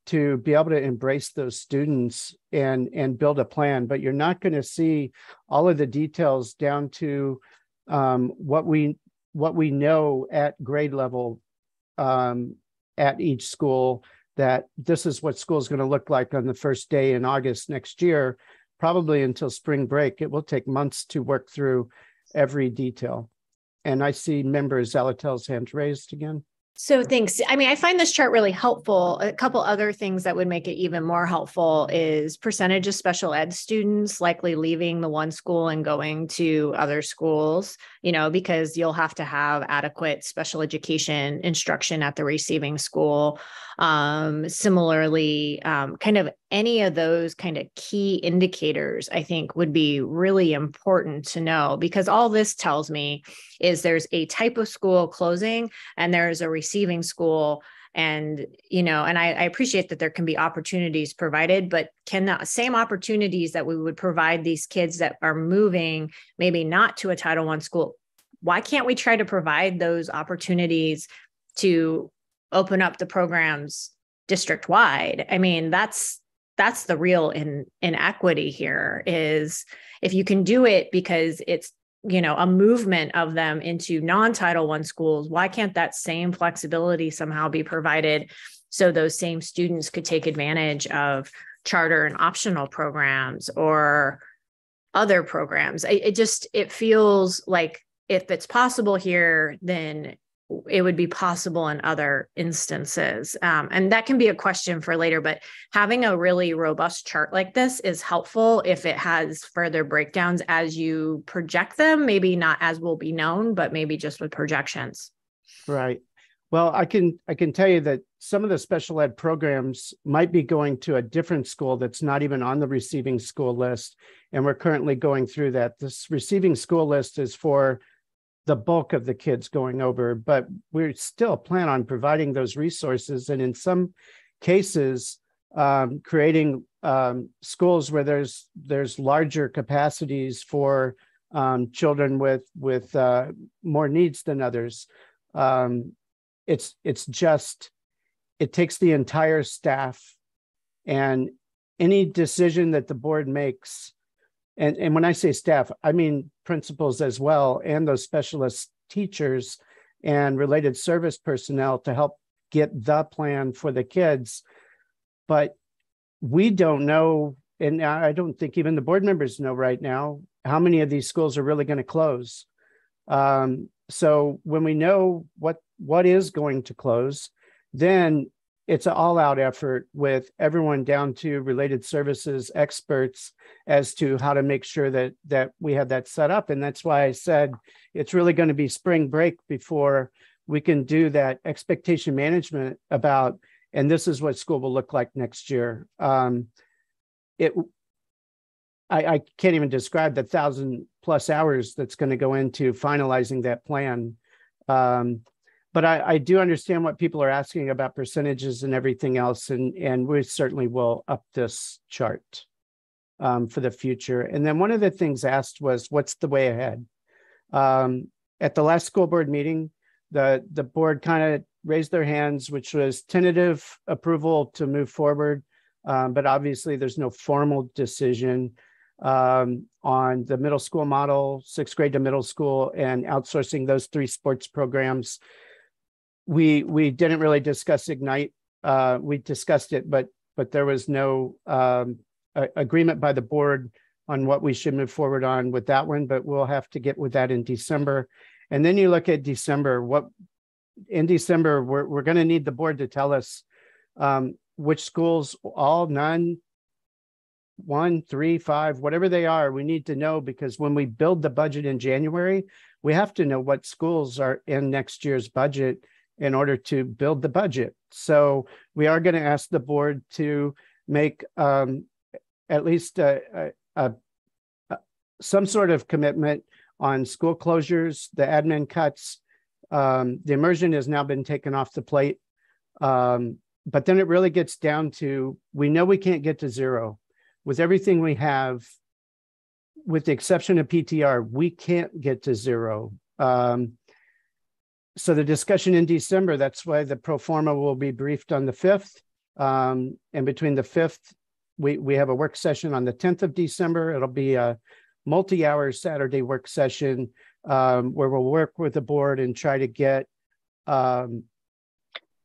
to be able to embrace those students and build a plan. But you're not going to see all of the details down to what we know at grade level at each school, that this is what school is going to look like on the first day in August next year, probably until spring break. It will take months to work through every detail. And I see member Zalatel's hand raised again. So thanks. I mean, I find this chart really helpful. A couple other things that would make it even more helpful is percentage of special ed students likely leaving the one school and going to other schools, because you'll have to have adequate special education instruction at the receiving school. Similarly, kind of any of those kind of key indicators, I think, would be really important to know, because all this tells me is there's a type of school closing and there's a receiving school. And, and I appreciate that there can be opportunities provided, but can the same opportunities that we would provide these kids that are moving, maybe not to a Title I school, why can't we try to provide those opportunities to open up the programs district-wide? I mean, that's the real inequity here, is if you can do it because it's a movement of them into non-Title I schools, why can't that same flexibility somehow be provided so those same students could take advantage of charter and optional programs or other programs? It feels like if it's possible here, then it would be possible in other instances. And that can be a question for later, but having a really robust chart like this is helpful if it has further breakdowns as you project them, maybe not as will be known, but maybe just with projections. Right. Well, I can tell you that some of the special ed programs might be going to a different school that's not even on the receiving school list. And we're currently going through that. This receiving school list is for the bulk of the kids going over, but we still plan on providing those resources. And in some cases, creating schools where there's larger capacities for children with more needs than others. It takes the entire staff, and any decision that the board makes, and when I say staff, I mean principals as well, and those specialist teachers and related service personnel to help get the plan for the kids. but we don't know, and I don't think even the board members know right now, how many of these schools are really going to close. So when we know what is going to close, then it's an all-out effort with everyone down to related services experts as to how to make sure that we have that set up. And that's why I said it's really going to be spring break before we can do that expectation management about, and this is what school will look like next year. I can't even describe the 1,000+ hours that's going to go into finalizing that plan. But I do understand what people are asking about percentages and everything else, and we certainly will up this chart for the future. And then one of the things asked was, what's the way ahead? At the last school board meeting, the board kind of raised their hands, which was tentative approval to move forward. But obviously there's no formal decision on the middle school model, 6th grade to middle school, and outsourcing those 3 sports programs. We didn't really discuss Ignite. We discussed it, but there was no agreement by the board on what we should move forward on with that one, but we'll have to get with that in December. And then you look at December, in December, we're going to need the board to tell us which schools, all, none, 1, 3, 5, whatever they are, we need to know, because when we build the budget in January, we have to know what schools are in next year's budget in order to build the budget. So we are going to ask the board to make at least some sort of commitment on school closures, the admin cuts. The immersion has now been taken off the plate. But then it really gets down to, we know we can't get to 0. With everything we have, with the exception of PTR, we can't get to 0. So the discussion in December, that's why the pro forma will be briefed on the 5th. And between the 5th, we have a work session on the 10th of December. It'll be a multi-hour Saturday work session where we'll work with the board and try to get,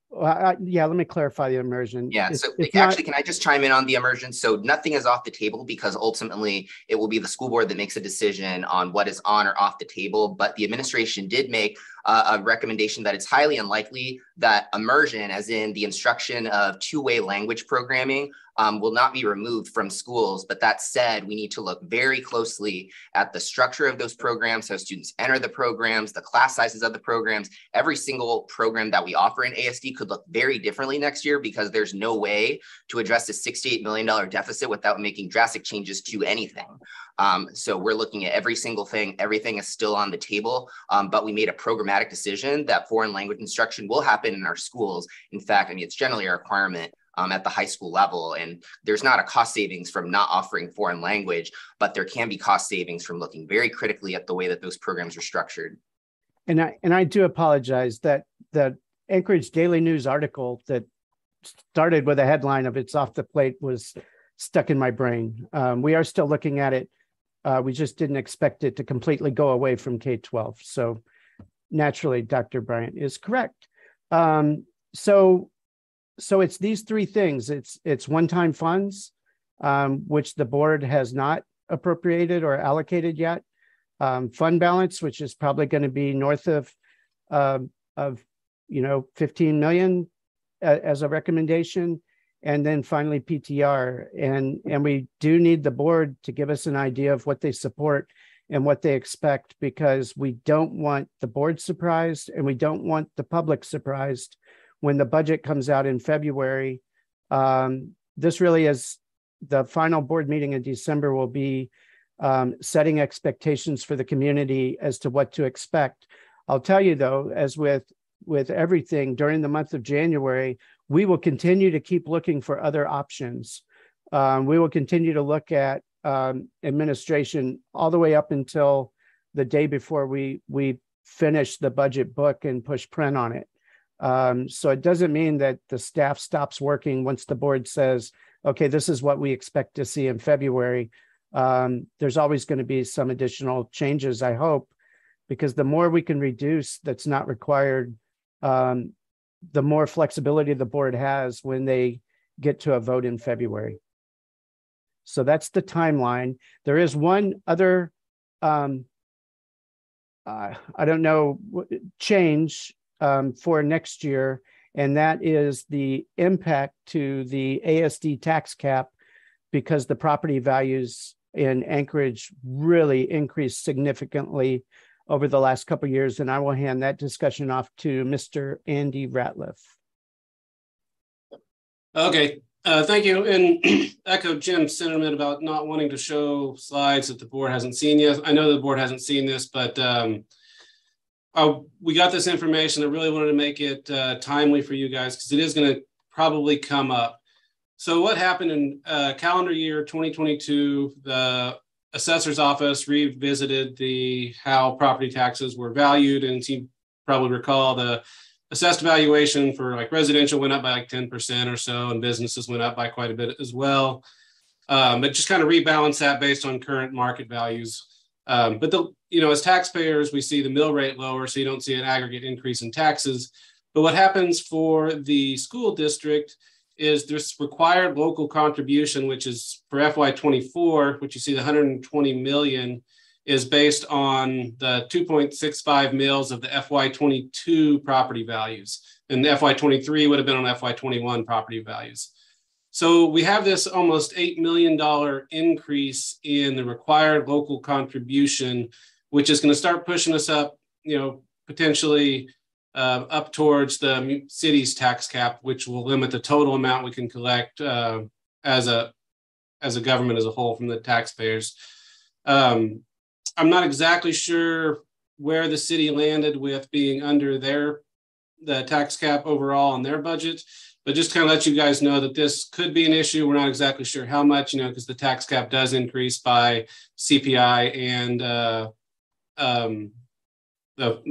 let me clarify the immersion. Yeah, so actually, can I just chime in on the immersion? So nothing is off the table, because ultimately it will be the school board that makes a decision on what is on or off the table. But the administration did make a recommendation that it's highly unlikely that immersion, as in the instruction of 2-way language programming, will not be removed from schools. But that said, we need to look very closely at the structure of those programs, how students enter the programs, the class sizes of the programs. Every single program that we offer in ASD could look very differently next year, because there's no way to address a $68 million deficit without making drastic changes to anything. So we're looking at every single thing. Everything is still on the table, but we made a programmatic decision that foreign language instruction will happen in our schools. In fact, I mean, it's generally a requirement at the high school level. And there's not a cost savings from not offering foreign language, but there can be cost savings from looking very critically at the way that those programs are structured. And I do apologize that the Anchorage Daily News article that started with a headline of "It's off the plate" was stuck in my brain. We are still looking at it. We just didn't expect it to completely go away from K-12. So naturally, Dr. Bryant is correct. So it's these 3 things. It's one-time funds, which the board has not appropriated or allocated yet. Fund balance, which is probably going to be north of 15 million as a recommendation. And then finally PTR. And we do need the board to give us an idea of what they support and what they expect, because we don't want the board surprised and we don't want the public surprised when the budget comes out in February. This really is the final board meeting in December, will be setting expectations for the community as to what to expect. I'll tell you though, as with everything during the month of January, we will continue to keep looking for other options. We will continue to look at administration all the way up until the day before we finish the budget book and push print on it. So it doesn't mean that the staff stops working once the board says, okay, this is what we expect to see in February. There's always going to be some additional changes, I hope, because the more we can reduce that's not required, the more flexibility the board has when they get to a vote in February. So that's the timeline. There is one other, I don't know, change for next year, and that is the impact to the ASD tax cap, because the property values in Anchorage really increased significantly over the last couple of years. And I will hand that discussion off to Mr. Andy Ratliff. Okay, thank you. And echo Jim's sentiment about not wanting to show slides that the board hasn't seen yet. I know the board hasn't seen this, but we got this information. I really wanted to make it timely for you guys because it is going to probably come up. So what happened in calendar year 2022, the assessor's office revisited how property taxes were valued, and you probably recall the assessed valuation for like residential went up by like 10% or so, and businesses went up by quite a bit as well. But just kind of rebalance that based on current market values. But as taxpayers, we see the mill rate lower, so you don't see an aggregate increase in taxes. But what happens for the school district is this required local contribution, which is for FY24, which you see the 120 million is based on the 2.65 mils of the FY22 property values. And the FY23 would have been on FY21 property values. So we have this almost $8 million increase in the required local contribution, which is going to start pushing us up, potentially up towards the city's tax cap, which will limit the total amount we can collect as a government as a whole from the taxpayers. I'm not exactly sure where the city landed with being under the tax cap overall on their budget, but just kind of let you guys know that this could be an issue. We're not exactly sure how much, because the tax cap does increase by CPI and the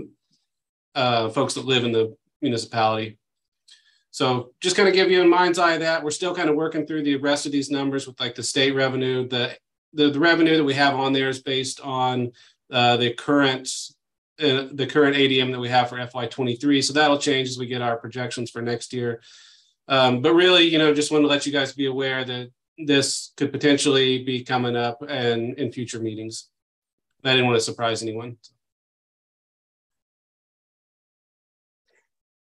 folks that live in the municipality. So just kind of give you a mind's eye of that. We're still kind of working through the rest of these numbers with like the state revenue. The revenue that we have on there is based on the current ADM that we have for FY23. So that'll change as we get our projections for next year. But really, just wanted to let you guys be aware that this could potentially be coming up and in future meetings. I didn't want to surprise anyone.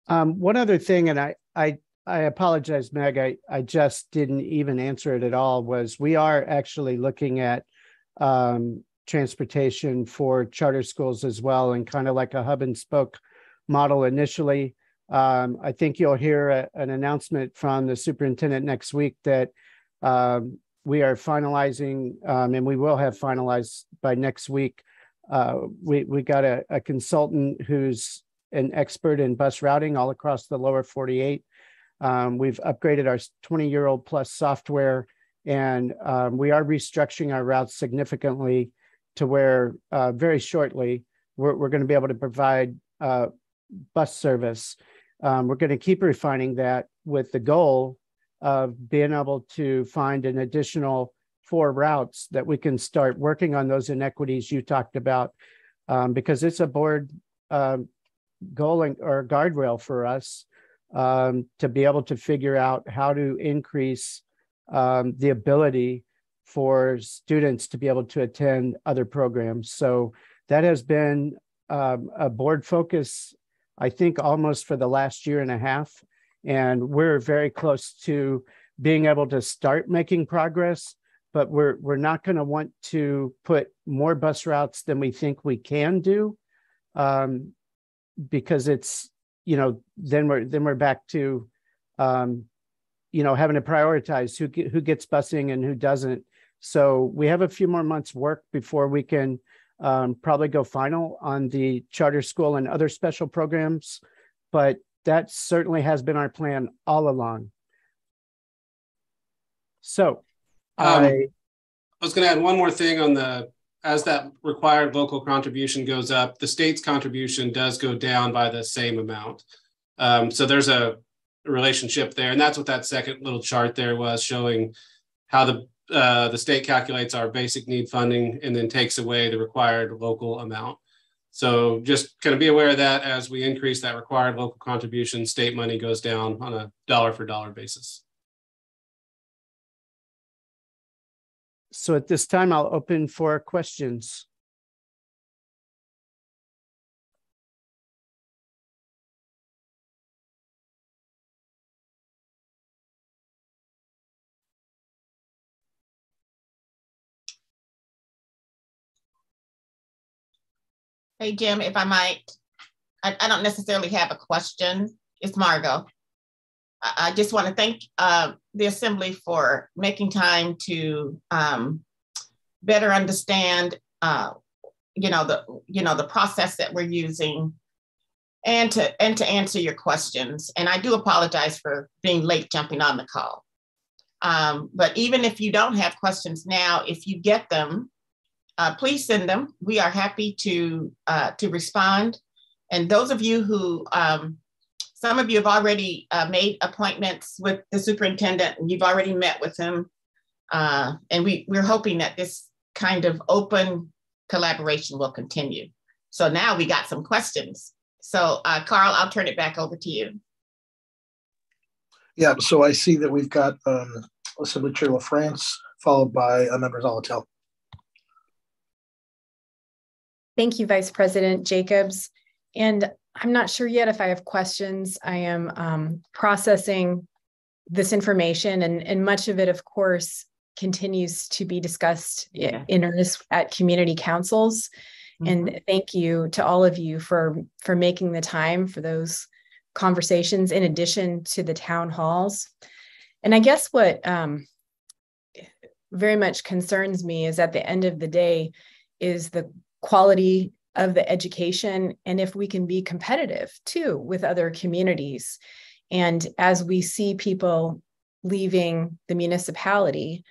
One other thing, and I apologize, Meg, I just didn't even answer it at all, was we are actually looking at transportation for charter schools as well, and kind of like a hub and spoke model initially. I think you'll hear an announcement from the superintendent next week that we are finalizing, and we will have finalized by next week. We got a consultant who's an expert in bus routing all across the lower 48. We've upgraded our 20-year-old plus software, and we are restructuring our routes significantly to where very shortly we're going to be able to provide bus service. We're going to keep refining that with the goal of being able to find an additional 4 routes that we can start working on those inequities you talked about, because it's a board goal or guardrail for us to be able to figure out how to increase the ability for students to be able to attend other programs. So that has been a board focus, I think, almost for the last year and a half. And we're very close to being able to start making progress, but we're not going to want to put more bus routes than we think we can do, because it's, then we're back to, having to prioritize who gets busing and who doesn't. So we have a few more months work before we can probably go final on the charter school and other special programs, but that certainly has been our plan all along. So I was going to add one more thing on as that required local contribution goes up, the state's contribution does go down by the same amount. So there's a relationship there, and that's what that second little chart there was, showing how the state calculates our basic need funding and then takes away the required local amount. So just kind of be aware of that as we increase that required local contribution, state money goes down on a dollar for dollar basis. So at this time, I'll open for questions. Hey, Jim, if I might, I don't necessarily have a question. It's Margot. I just want to thank the Assembly for making time to better understand, the process that we're using, and to answer your questions. And I do apologize for being late jumping on the call. But even if you don't have questions now, if you get them, please send them. We are happy to respond. And those of you who, some of you have already made appointments with the superintendent, and you've already met with him. And we're hoping that this kind of open collaboration will continue. So now we got some questions. So Carl, I'll turn it back over to you. Yeah, so I see that we've got Assembly Chair LaFrance, followed by Member Zolotel. Thank you, Vice President Jacobs. And I'm not sure yet if I have questions. I am processing this information, and much of it, of course, continues to be discussed in earnest at community councils. Mm-hmm. And thank you to all of you for making the time for those conversations in addition to the town halls. And I guess what very much concerns me is at the end of the day is the quality of the education, and if we can be competitive too with other communities. And as we see people leaving the municipality,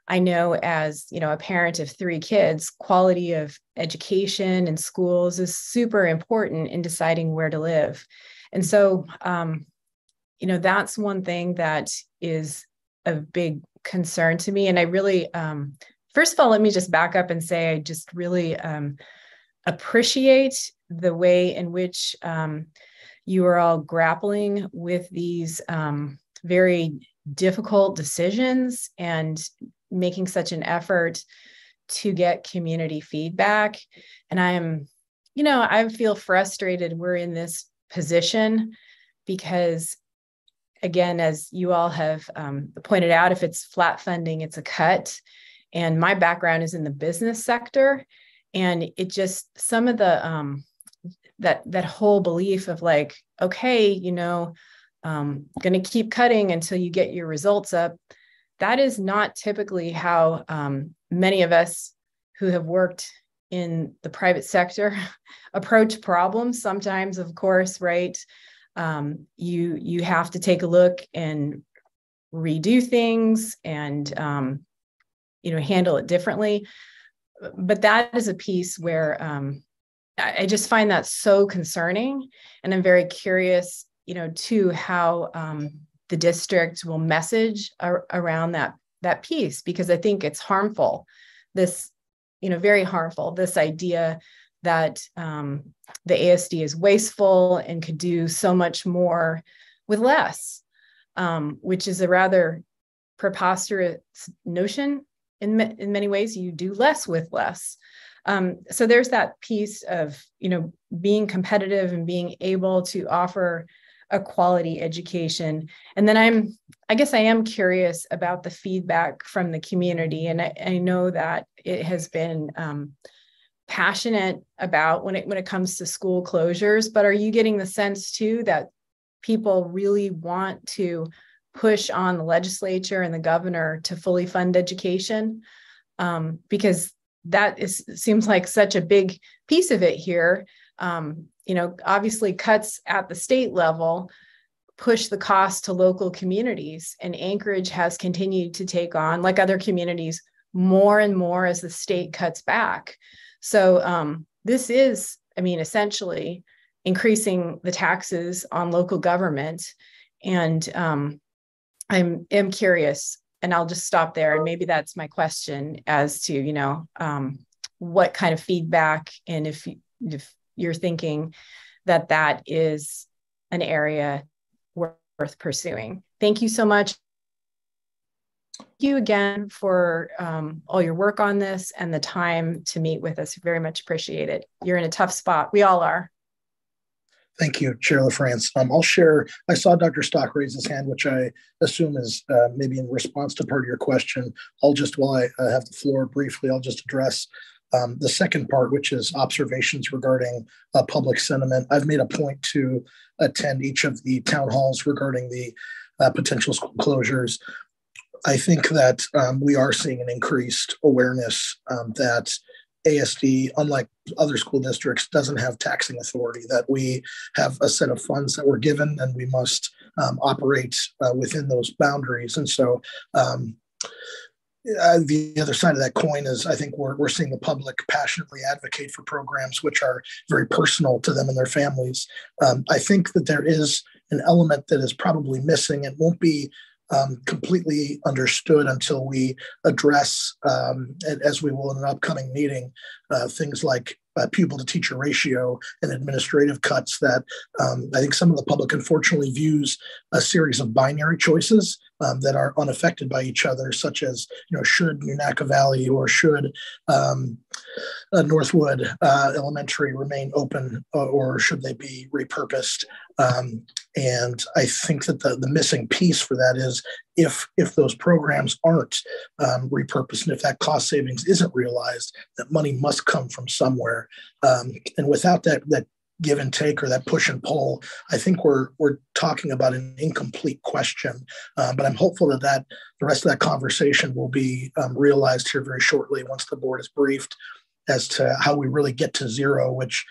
I know as a parent of 3 kids, quality of education in schools is super important in deciding where to live. And so, that's one thing that is a big concern to me. And I really, first of all, let me just back up and say, I just really appreciate the way in which you are all grappling with these very difficult decisions and making such an effort to get community feedback. And I feel frustrated we're in this position because, again, as you all have pointed out, if it's flat funding, it's a cut. And my background is in the business sector. And it just, some of the, that whole belief of like, okay, going to keep cutting until you get your results up. That is not typically how many of us who have worked in the private sector approach problems. Sometimes, of course, right, you have to take a look and redo things and, handle it differently. But that is a piece where I just find that so concerning. And I'm very curious, too, how the district will message around that piece, because I think it's harmful, this, very harmful, this idea that the ASD is wasteful and could do so much more with less, which is a rather preposterous notion. In many ways, you do less with less. So there's that piece of, being competitive and being able to offer a quality education. And then I guess I am curious about the feedback from the community. And I know that it has been passionate about when it comes to school closures, but are you getting the sense too that people really want to push on the legislature and the governor to fully fund education? Because that seems like such a big piece of it here. Obviously cuts at the state level push the cost to local communities, and Anchorage has continued to take on, like other communities, more and more as the state cuts back. So this is, essentially increasing the taxes on local government. And I'm curious, and I'll just stop there. And maybe that's my question as to, what kind of feedback, and if you're thinking that is an area worth pursuing. Thank you so much. Thank you again for all your work on this and the time to meet with us. Very much appreciate it. You're in a tough spot. We all are. Thank you, Chair LaFrance. I'll share, I saw Dr. Stock raise his hand, which I assume is maybe in response to part of your question. While I have the floor briefly, I'll just address the second part, which is observations regarding public sentiment. I've made a point to attend each of the town halls regarding the potential school closures. I think that we are seeing an increased awareness that ASD, unlike other school districts, doesn't have taxing authority, that we have a set of funds that we're given and we must operate within those boundaries. And so the other side of that coin is I think we're seeing the public passionately advocate for programs which are very personal to them and their families. I think that there is an element that is probably missing. It won't be completely understood until we address, as we will in an upcoming meeting, things like pupil to teacher ratio and administrative cuts that I think some of the public unfortunately views a series of binary choices that are unaffected by each other, such as, should Unaca Valley or should Northwood Elementary remain open or should they be repurposed? And I think that the missing piece for that is if those programs aren't repurposed and if that cost savings isn't realized, that money must come from somewhere. And without that give and take or that push and pull, I think we're talking about an incomplete question. But I'm hopeful that the rest of that conversation will be realized here very shortly once the board is briefed as to how we really get to zero, which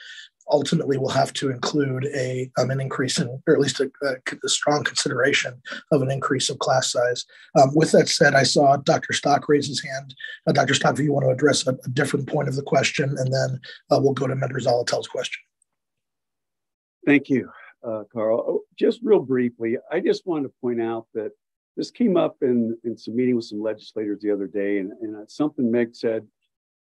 ultimately will have to include an increase in, or at least a strong consideration of an increase of class size. With that said, I saw Dr. Stock raise his hand. Dr. Stock, if you want to address a different point of the question, and then we'll go to Member Zolotel's question. Thank you, Carl. Oh, just real briefly, I just wanted to point out that this came up in some meeting with some legislators the other day, and something Meg said,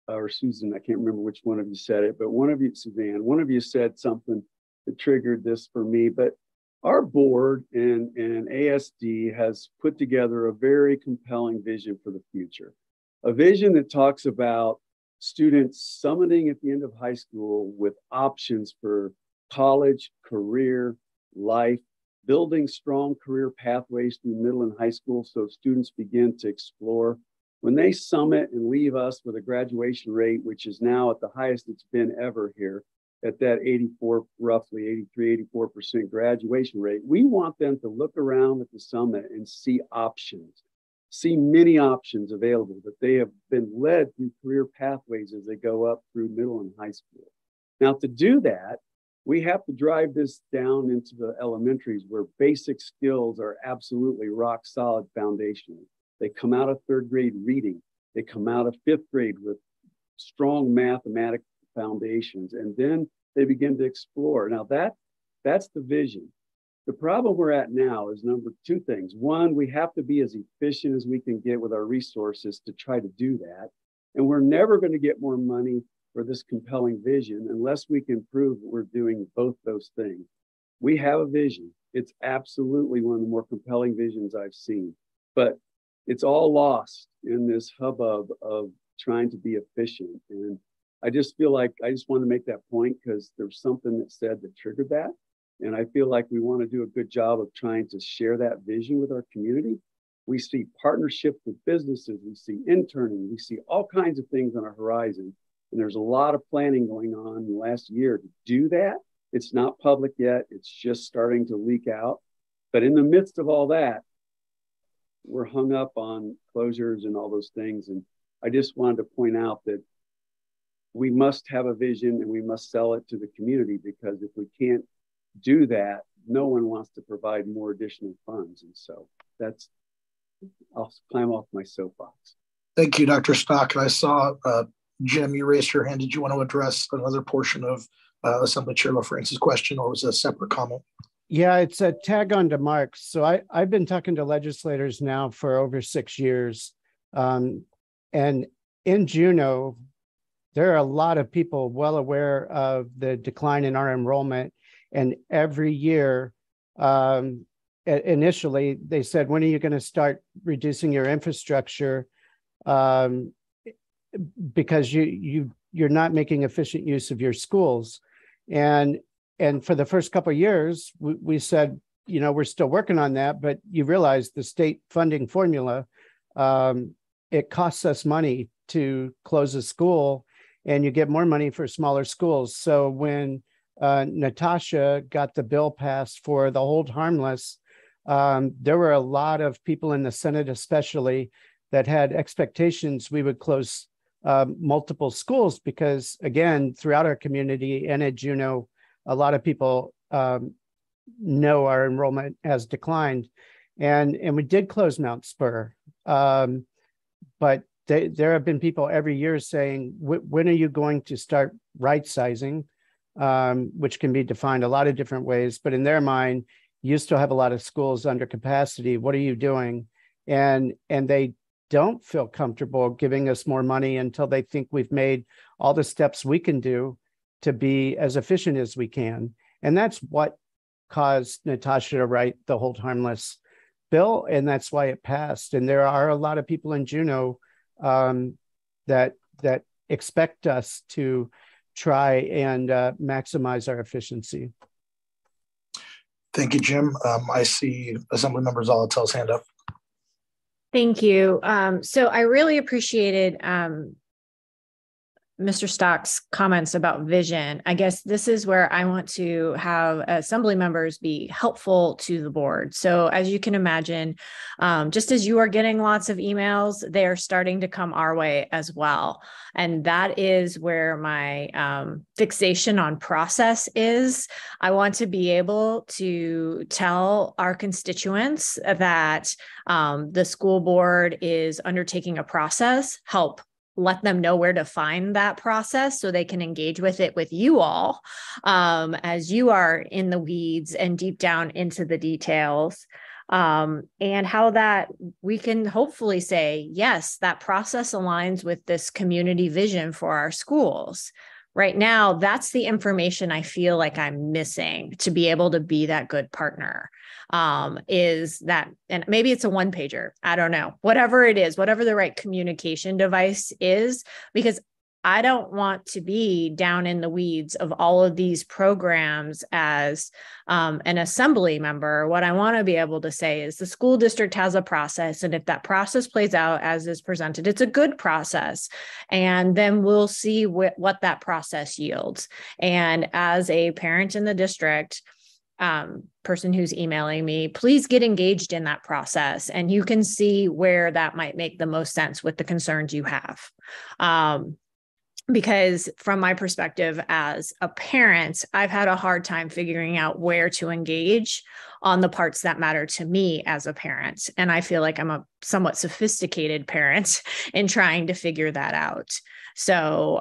or Susan, I can't remember which one of you said it, but Suzanne, one of you said something that triggered this for me. But our board and ASD has put together a very compelling vision for the future, a vision that talks about students summiting at the end of high school with options for college, career, life, building strong career pathways through middle and high school so students begin to explore. When they summit and leave us with a graduation rate, which is now at the highest it's been ever here, at that 83-84% graduation rate, we want them to look around at the summit and see options, see many options available, that they have been led through career pathways as they go up through middle and high school. Now, to do that, we have to drive this down into the elementaries where basic skills are absolutely rock solid foundational. They come out of third grade reading. They come out of fifth grade with strong mathematical foundations, and then they begin to explore. Now that's the vision. The problem we're at now is two things. One, we have to be as efficient as we can get with our resources to try to do that. And we're never going to get more money for this compelling vision unless we can prove that we're doing both those things. We have a vision. It's absolutely one of the more compelling visions I've seen, but it's all lost in this hubbub of trying to be efficient. And I just feel like I just want to make that point because there's something that said that triggered that. And I feel like we want to do a good job of trying to share that vision with our community. We see partnerships with businesses, we see interning, we see all kinds of things on our horizon. And there's a lot of planning going on in the last year to do that. It's not public yet, it's just starting to leak out. But in the midst of all that, we're hung up on closures and all those things. And I just wanted to point out that we must have a vision and we must sell it to the community, because if we can't do that, no one wants to provide more additional funds. And so I'll climb off my soapbox. Thank you, Dr. Stock. And I saw Jim, you raised your hand. Did you want to address another portion of Assembly Chair LaFrance's question, or was it a separate comment? Yeah, it's a tag on to Mark's. So I've been talking to legislators now for over 6 years. And in Juneau, there are a lot of people well aware of the decline in our enrollment. And every year, initially they said, when are you going to start reducing your infrastructure? Because you're not making efficient use of your schools. And for the first couple of years, we said, we're still working on that, but you realize the state funding formula, it costs us money to close a school, and you get more money for smaller schools. So when Natasha got the bill passed for the hold harmless, there were a lot of people in the Senate, especially, that had expectations we would close multiple schools because, again, throughout our community and at Juneau, a lot of people know our enrollment has declined, and we did close Mount Spur, but there have been people every year saying, when are you going to start right sizing, which can be defined a lot of different ways, but in their mind, you still have a lot of schools under capacity. What are you doing? And they don't feel comfortable giving us more money until they think we've made all the steps we can do to be as efficient as we can. And that's what caused Natasha to write the hold harmless bill, and that's why it passed. And there are a lot of people in Juneau that expect us to try and maximize our efficiency. Thank you, Jim. I see Assemblymember Zolotel's hand up. Thank you. So I really appreciated Mr. Stock's comments about vision. I guess this is where I want to have assembly members be helpful to the board. So as you can imagine, just as you are getting lots of emails, they are starting to come our way as well. And that is where my fixation on process is. I want to be able to tell our constituents that the school board is undertaking a process, help let them know where to find that process so they can engage with it with you all as you are in the weeds and deep down into the details, and how that we can hopefully say, yes, that process aligns with this community vision for our schools. Right now, that's the information I feel like I'm missing to be able to be that good partner. Is that, and maybe it's a one pager, I don't know, whatever it is, whatever the right communication device is, because I don't want to be down in the weeds of all of these programs as an assembly member. What I want to be able to say is the school district has a process, and if that process plays out as is presented, it's a good process. And then we'll see what that process yields. And as a parent in the district, person who's emailing me, please get engaged in that process, and you can see where that might make the most sense with the concerns you have. Because from my perspective as a parent, I've had a hard time figuring out where to engage on the parts that matter to me as a parent. And I feel like I'm a somewhat sophisticated parent in trying to figure that out. So,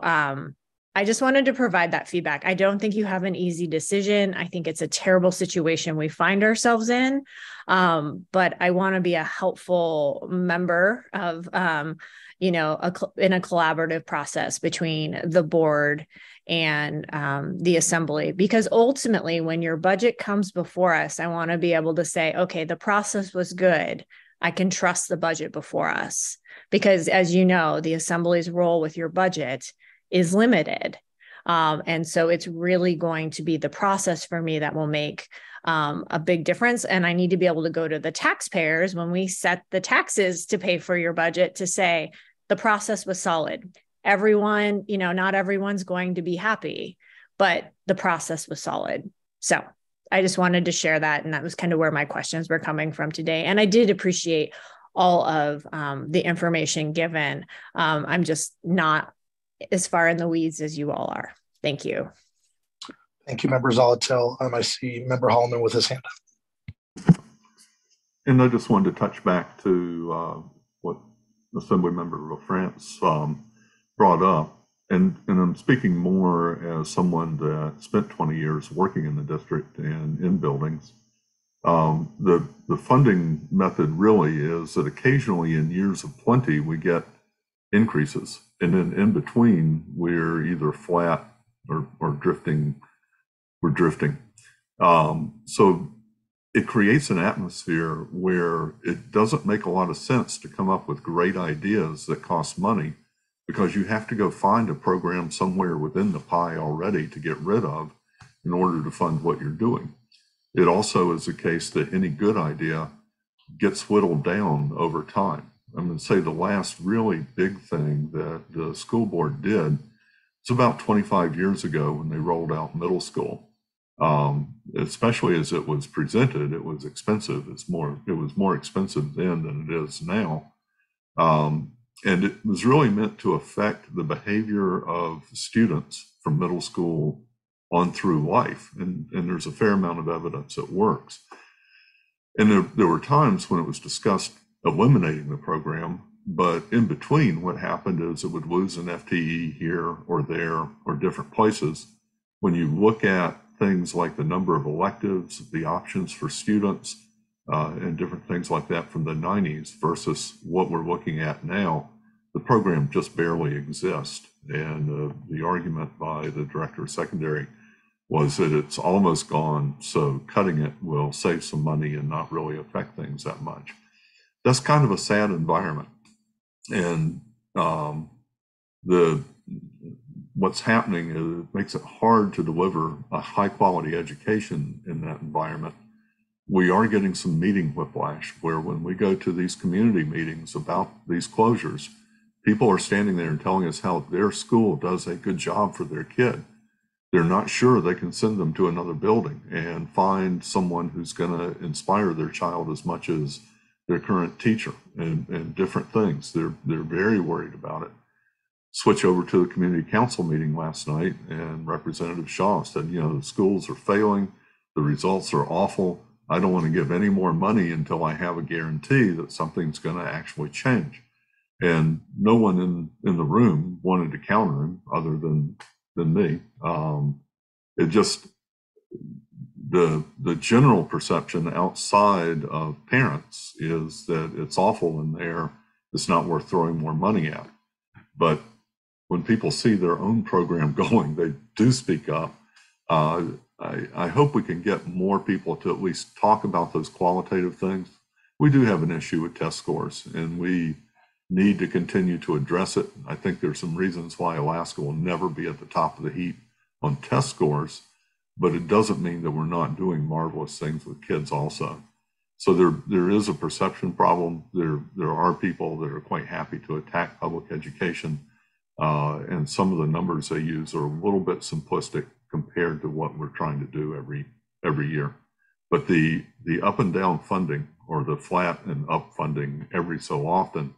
I just wanted to provide that feedback. I don't think you have an easy decision. I think it's a terrible situation we find ourselves in. But I want to be a helpful member of, in a collaborative process between the board and the assembly, because ultimately when your budget comes before us, I want to be able to say, okay, the process was good. I can trust the budget before us, because as you know, the assembly's role with your budget is limited. And so it's really going to be the process for me that will make a big difference. And I need to be able to go to the taxpayers when we set the taxes to pay for your budget to say, the process was solid. Everyone, not everyone's going to be happy, but the process was solid. So I just wanted to share that. And that was kind of where my questions were coming from today. And I did appreciate all of the information given. I'm just not as far in the weeds as you all are. Thank you. Thank you, Member Zolotel. I see Member Holloman with his hand up. And I just wanted to touch back to what Assemblymember LaFrance brought up. And I'm speaking more as someone that spent 20 years working in the district and in buildings. The funding method really is that occasionally in years of plenty, we get increases. And then in between, we're either flat or drifting. We're drifting. So it creates an atmosphere where it doesn't make a lot of sense to come up with great ideas that cost money, because you have to go find a program somewhere within the pie already to get rid of in order to fund what you're doing. It also is the case that any good idea gets whittled down over time. I'm going to say the last really big thing that the school board did, it's about 25 years ago when they rolled out middle school. Especially as it was presented, it was expensive. It was more expensive then than it is now. And it was really meant to affect the behavior of students from middle school on through life. And there's a fair amount of evidence it works. And there were times when it was discussed eliminating the program, but in between, what happened is it would lose an FTE here or there or different places. When you look at things like the number of electives, the options for students, and different things like that from the 90s versus what we're looking at now, the program just barely exists. And the argument by the director of secondary was that it's almost gone, so cutting it will save some money and not really affect things that much. That's kind of a sad environment. And what's happening is it makes it hard to deliver a high quality education in that environment. We are getting some meeting whiplash where when we go to these community meetings about these closures, people are standing there and telling us how their school does a good job for their kid. They're not sure they can send them to another building and find someone who's going to inspire their child as much as their current teacher and different things. They're very worried about it. Switch over to the community council meeting last night, and Representative Shaw said, you know, the schools are failing, the results are awful. I don't want to give any more money until I have a guarantee that something's going to actually change. And no one in the room wanted to counter him other than me. It just, the general perception outside of parents is that it's awful in there, it's not worth throwing more money at. But when people see their own program going, they do speak up. I hope we can get more people to at least talk about those qualitative things. We do have an issue with test scores, and we need to continue to address it. I think there's some reasons why Alaska will never be at the top of the heap on test scores, but it doesn't mean that we're not doing marvelous things with kids also. So there is a perception problem. There are people that are quite happy to attack public education, and some of the numbers they use are a little bit simplistic compared to what we're trying to do every year. But the up and down funding, or the flat and up funding every so often,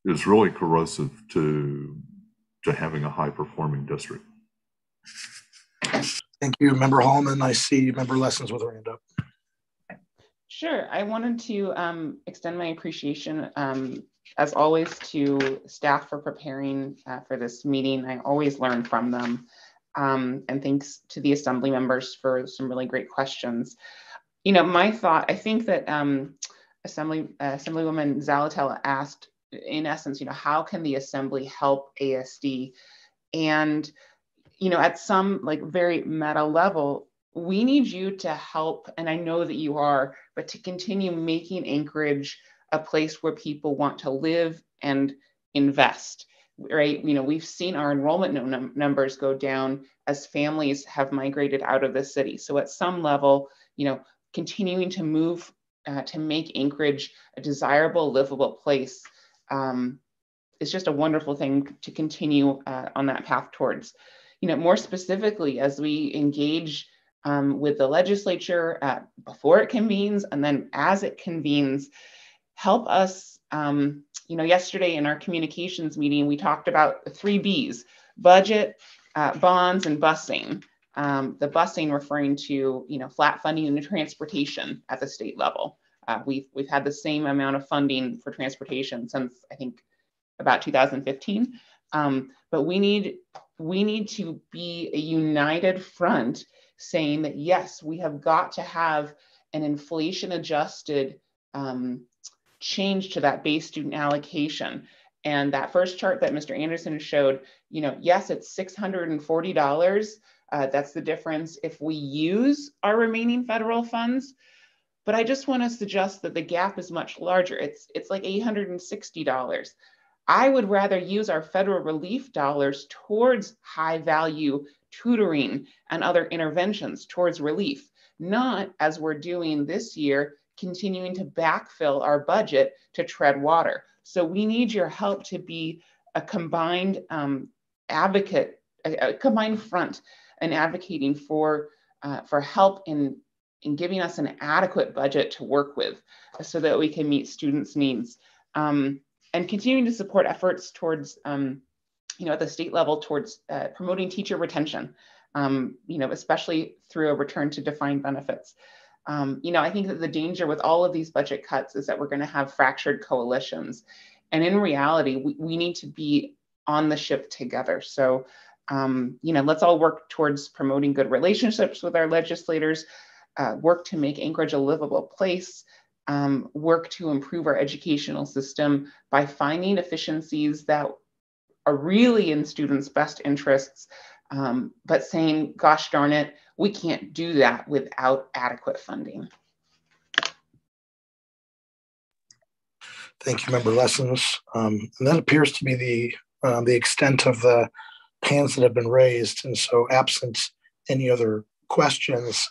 is really corrosive to having a high performing district. Thank you, Member Hallman. I see Member Lessons with her hand up. Sure, I wanted to extend my appreciation as always to staff for preparing for this meeting. I always learn from them. And thanks to the Assembly members for some really great questions. You know, my thought, I think that Assemblywoman Zalatel asked, in essence, you know, how can the Assembly help ASD? And, you know, at some like very meta level, we need you to help, and I know that you are, but to continue making Anchorage a place where people want to live and invest, right? You know, we've seen our enrollment numbers go down as families have migrated out of the city. So at some level, you know, continuing to move to make Anchorage a desirable, livable place is just a wonderful thing to continue on that path towards. You know, more specifically, as we engage with the legislature before it convenes and then as it convenes, help us, you know, yesterday in our communications meeting, we talked about the 3 Bs, budget, bonds, and busing. The busing referring to, you know, flat funding and transportation at the state level. We've had the same amount of funding for transportation since, I think, about 2015. But we need to be a united front saying that, yes, we have got to have an inflation adjusted change to that base student allocation. And that first chart that Mr. Anderson showed, you know, yes, it's $640. That's the difference if we use our remaining federal funds. but I just want to suggest that the gap is much larger. It's like $860. I would rather use our federal relief dollars towards high value tutoring and other interventions towards relief, not as we're doing this year, continuing to backfill our budget to tread water. So we need your help to be a combined advocate, a combined front in advocating for help in giving us an adequate budget to work with so that we can meet students' needs. And continuing to support efforts towards, at the state level towards promoting teacher retention, especially through a return to defined benefits. I think that the danger with all of these budget cuts is that we're going to have fractured coalitions. And in reality, we need to be on the ship together. So, let's all work towards promoting good relationships with our legislators, work to make Anchorage a livable place, work to improve our educational system by finding efficiencies that are really in students' best interests, but saying, gosh darn it, we can't do that without adequate funding. Thank you, Member Lessons. And that appears to be the extent of the hands that have been raised. And so absent any other questions,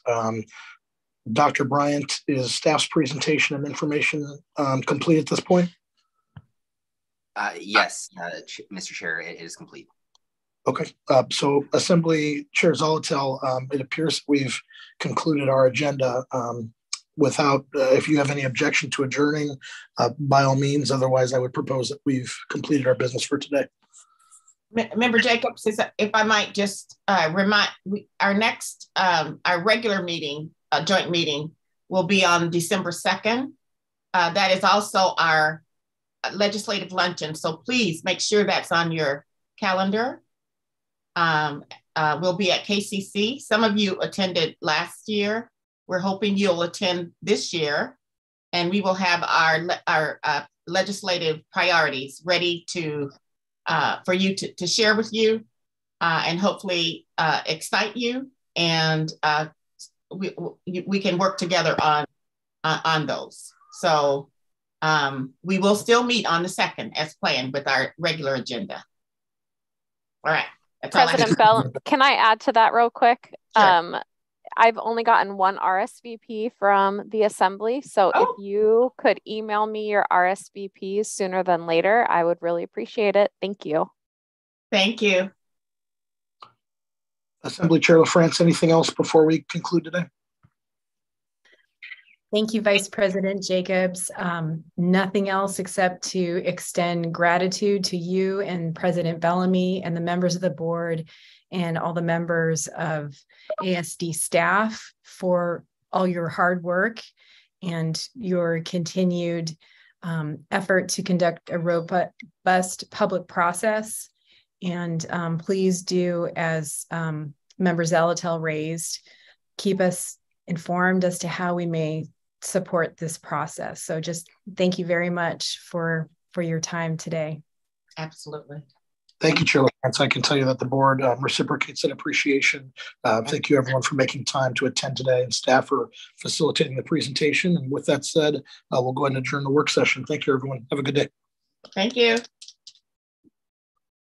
Dr. Bryant, is staff's presentation and information complete at this point? Yes, Mr. Chair, it is complete. Okay, so Assembly Chair Zolotel, it appears that we've concluded our agenda without, if you have any objection to adjourning, by all means. Otherwise, I would propose that we've completed our business for today. Member Jacobs, if I might just remind, our next, our regular meeting, joint meeting will be on December 2nd. That is also our legislative luncheon. So please make sure that's on your calendar. We'll be at KCC. Some of you attended last year. We're hoping you'll attend this year, and we will have our legislative priorities ready to for you to share with you and hopefully excite you, and we can work together on those. So we will still meet on the 2nd as planned with our regular agenda. All right. President Bell, can I add to that real quick? Sure. I've only gotten one RSVP from the Assembly. So if you could email me your RSVPs sooner than later, I would really appreciate it. Thank you. Thank you. Assembly Chair LaFrance, anything else before we conclude today? Thank you, Vice President Jacobs. Nothing else except to extend gratitude to you and President Bellamy and the members of the board and all the members of ASD staff for all your hard work and your continued effort to conduct a robust public process. And please do, as Member Zolotel raised, keep us informed as to how we may support this process. So just thank you very much for your time today. Absolutely. Thank you, Chair LaFrance. I can tell you that the board reciprocates that appreciation. Thank you, everyone, for making time to attend today, and staff for facilitating the presentation. And with that said, we'll go ahead and adjourn the work session. Thank you, everyone. Have a good day. Thank you.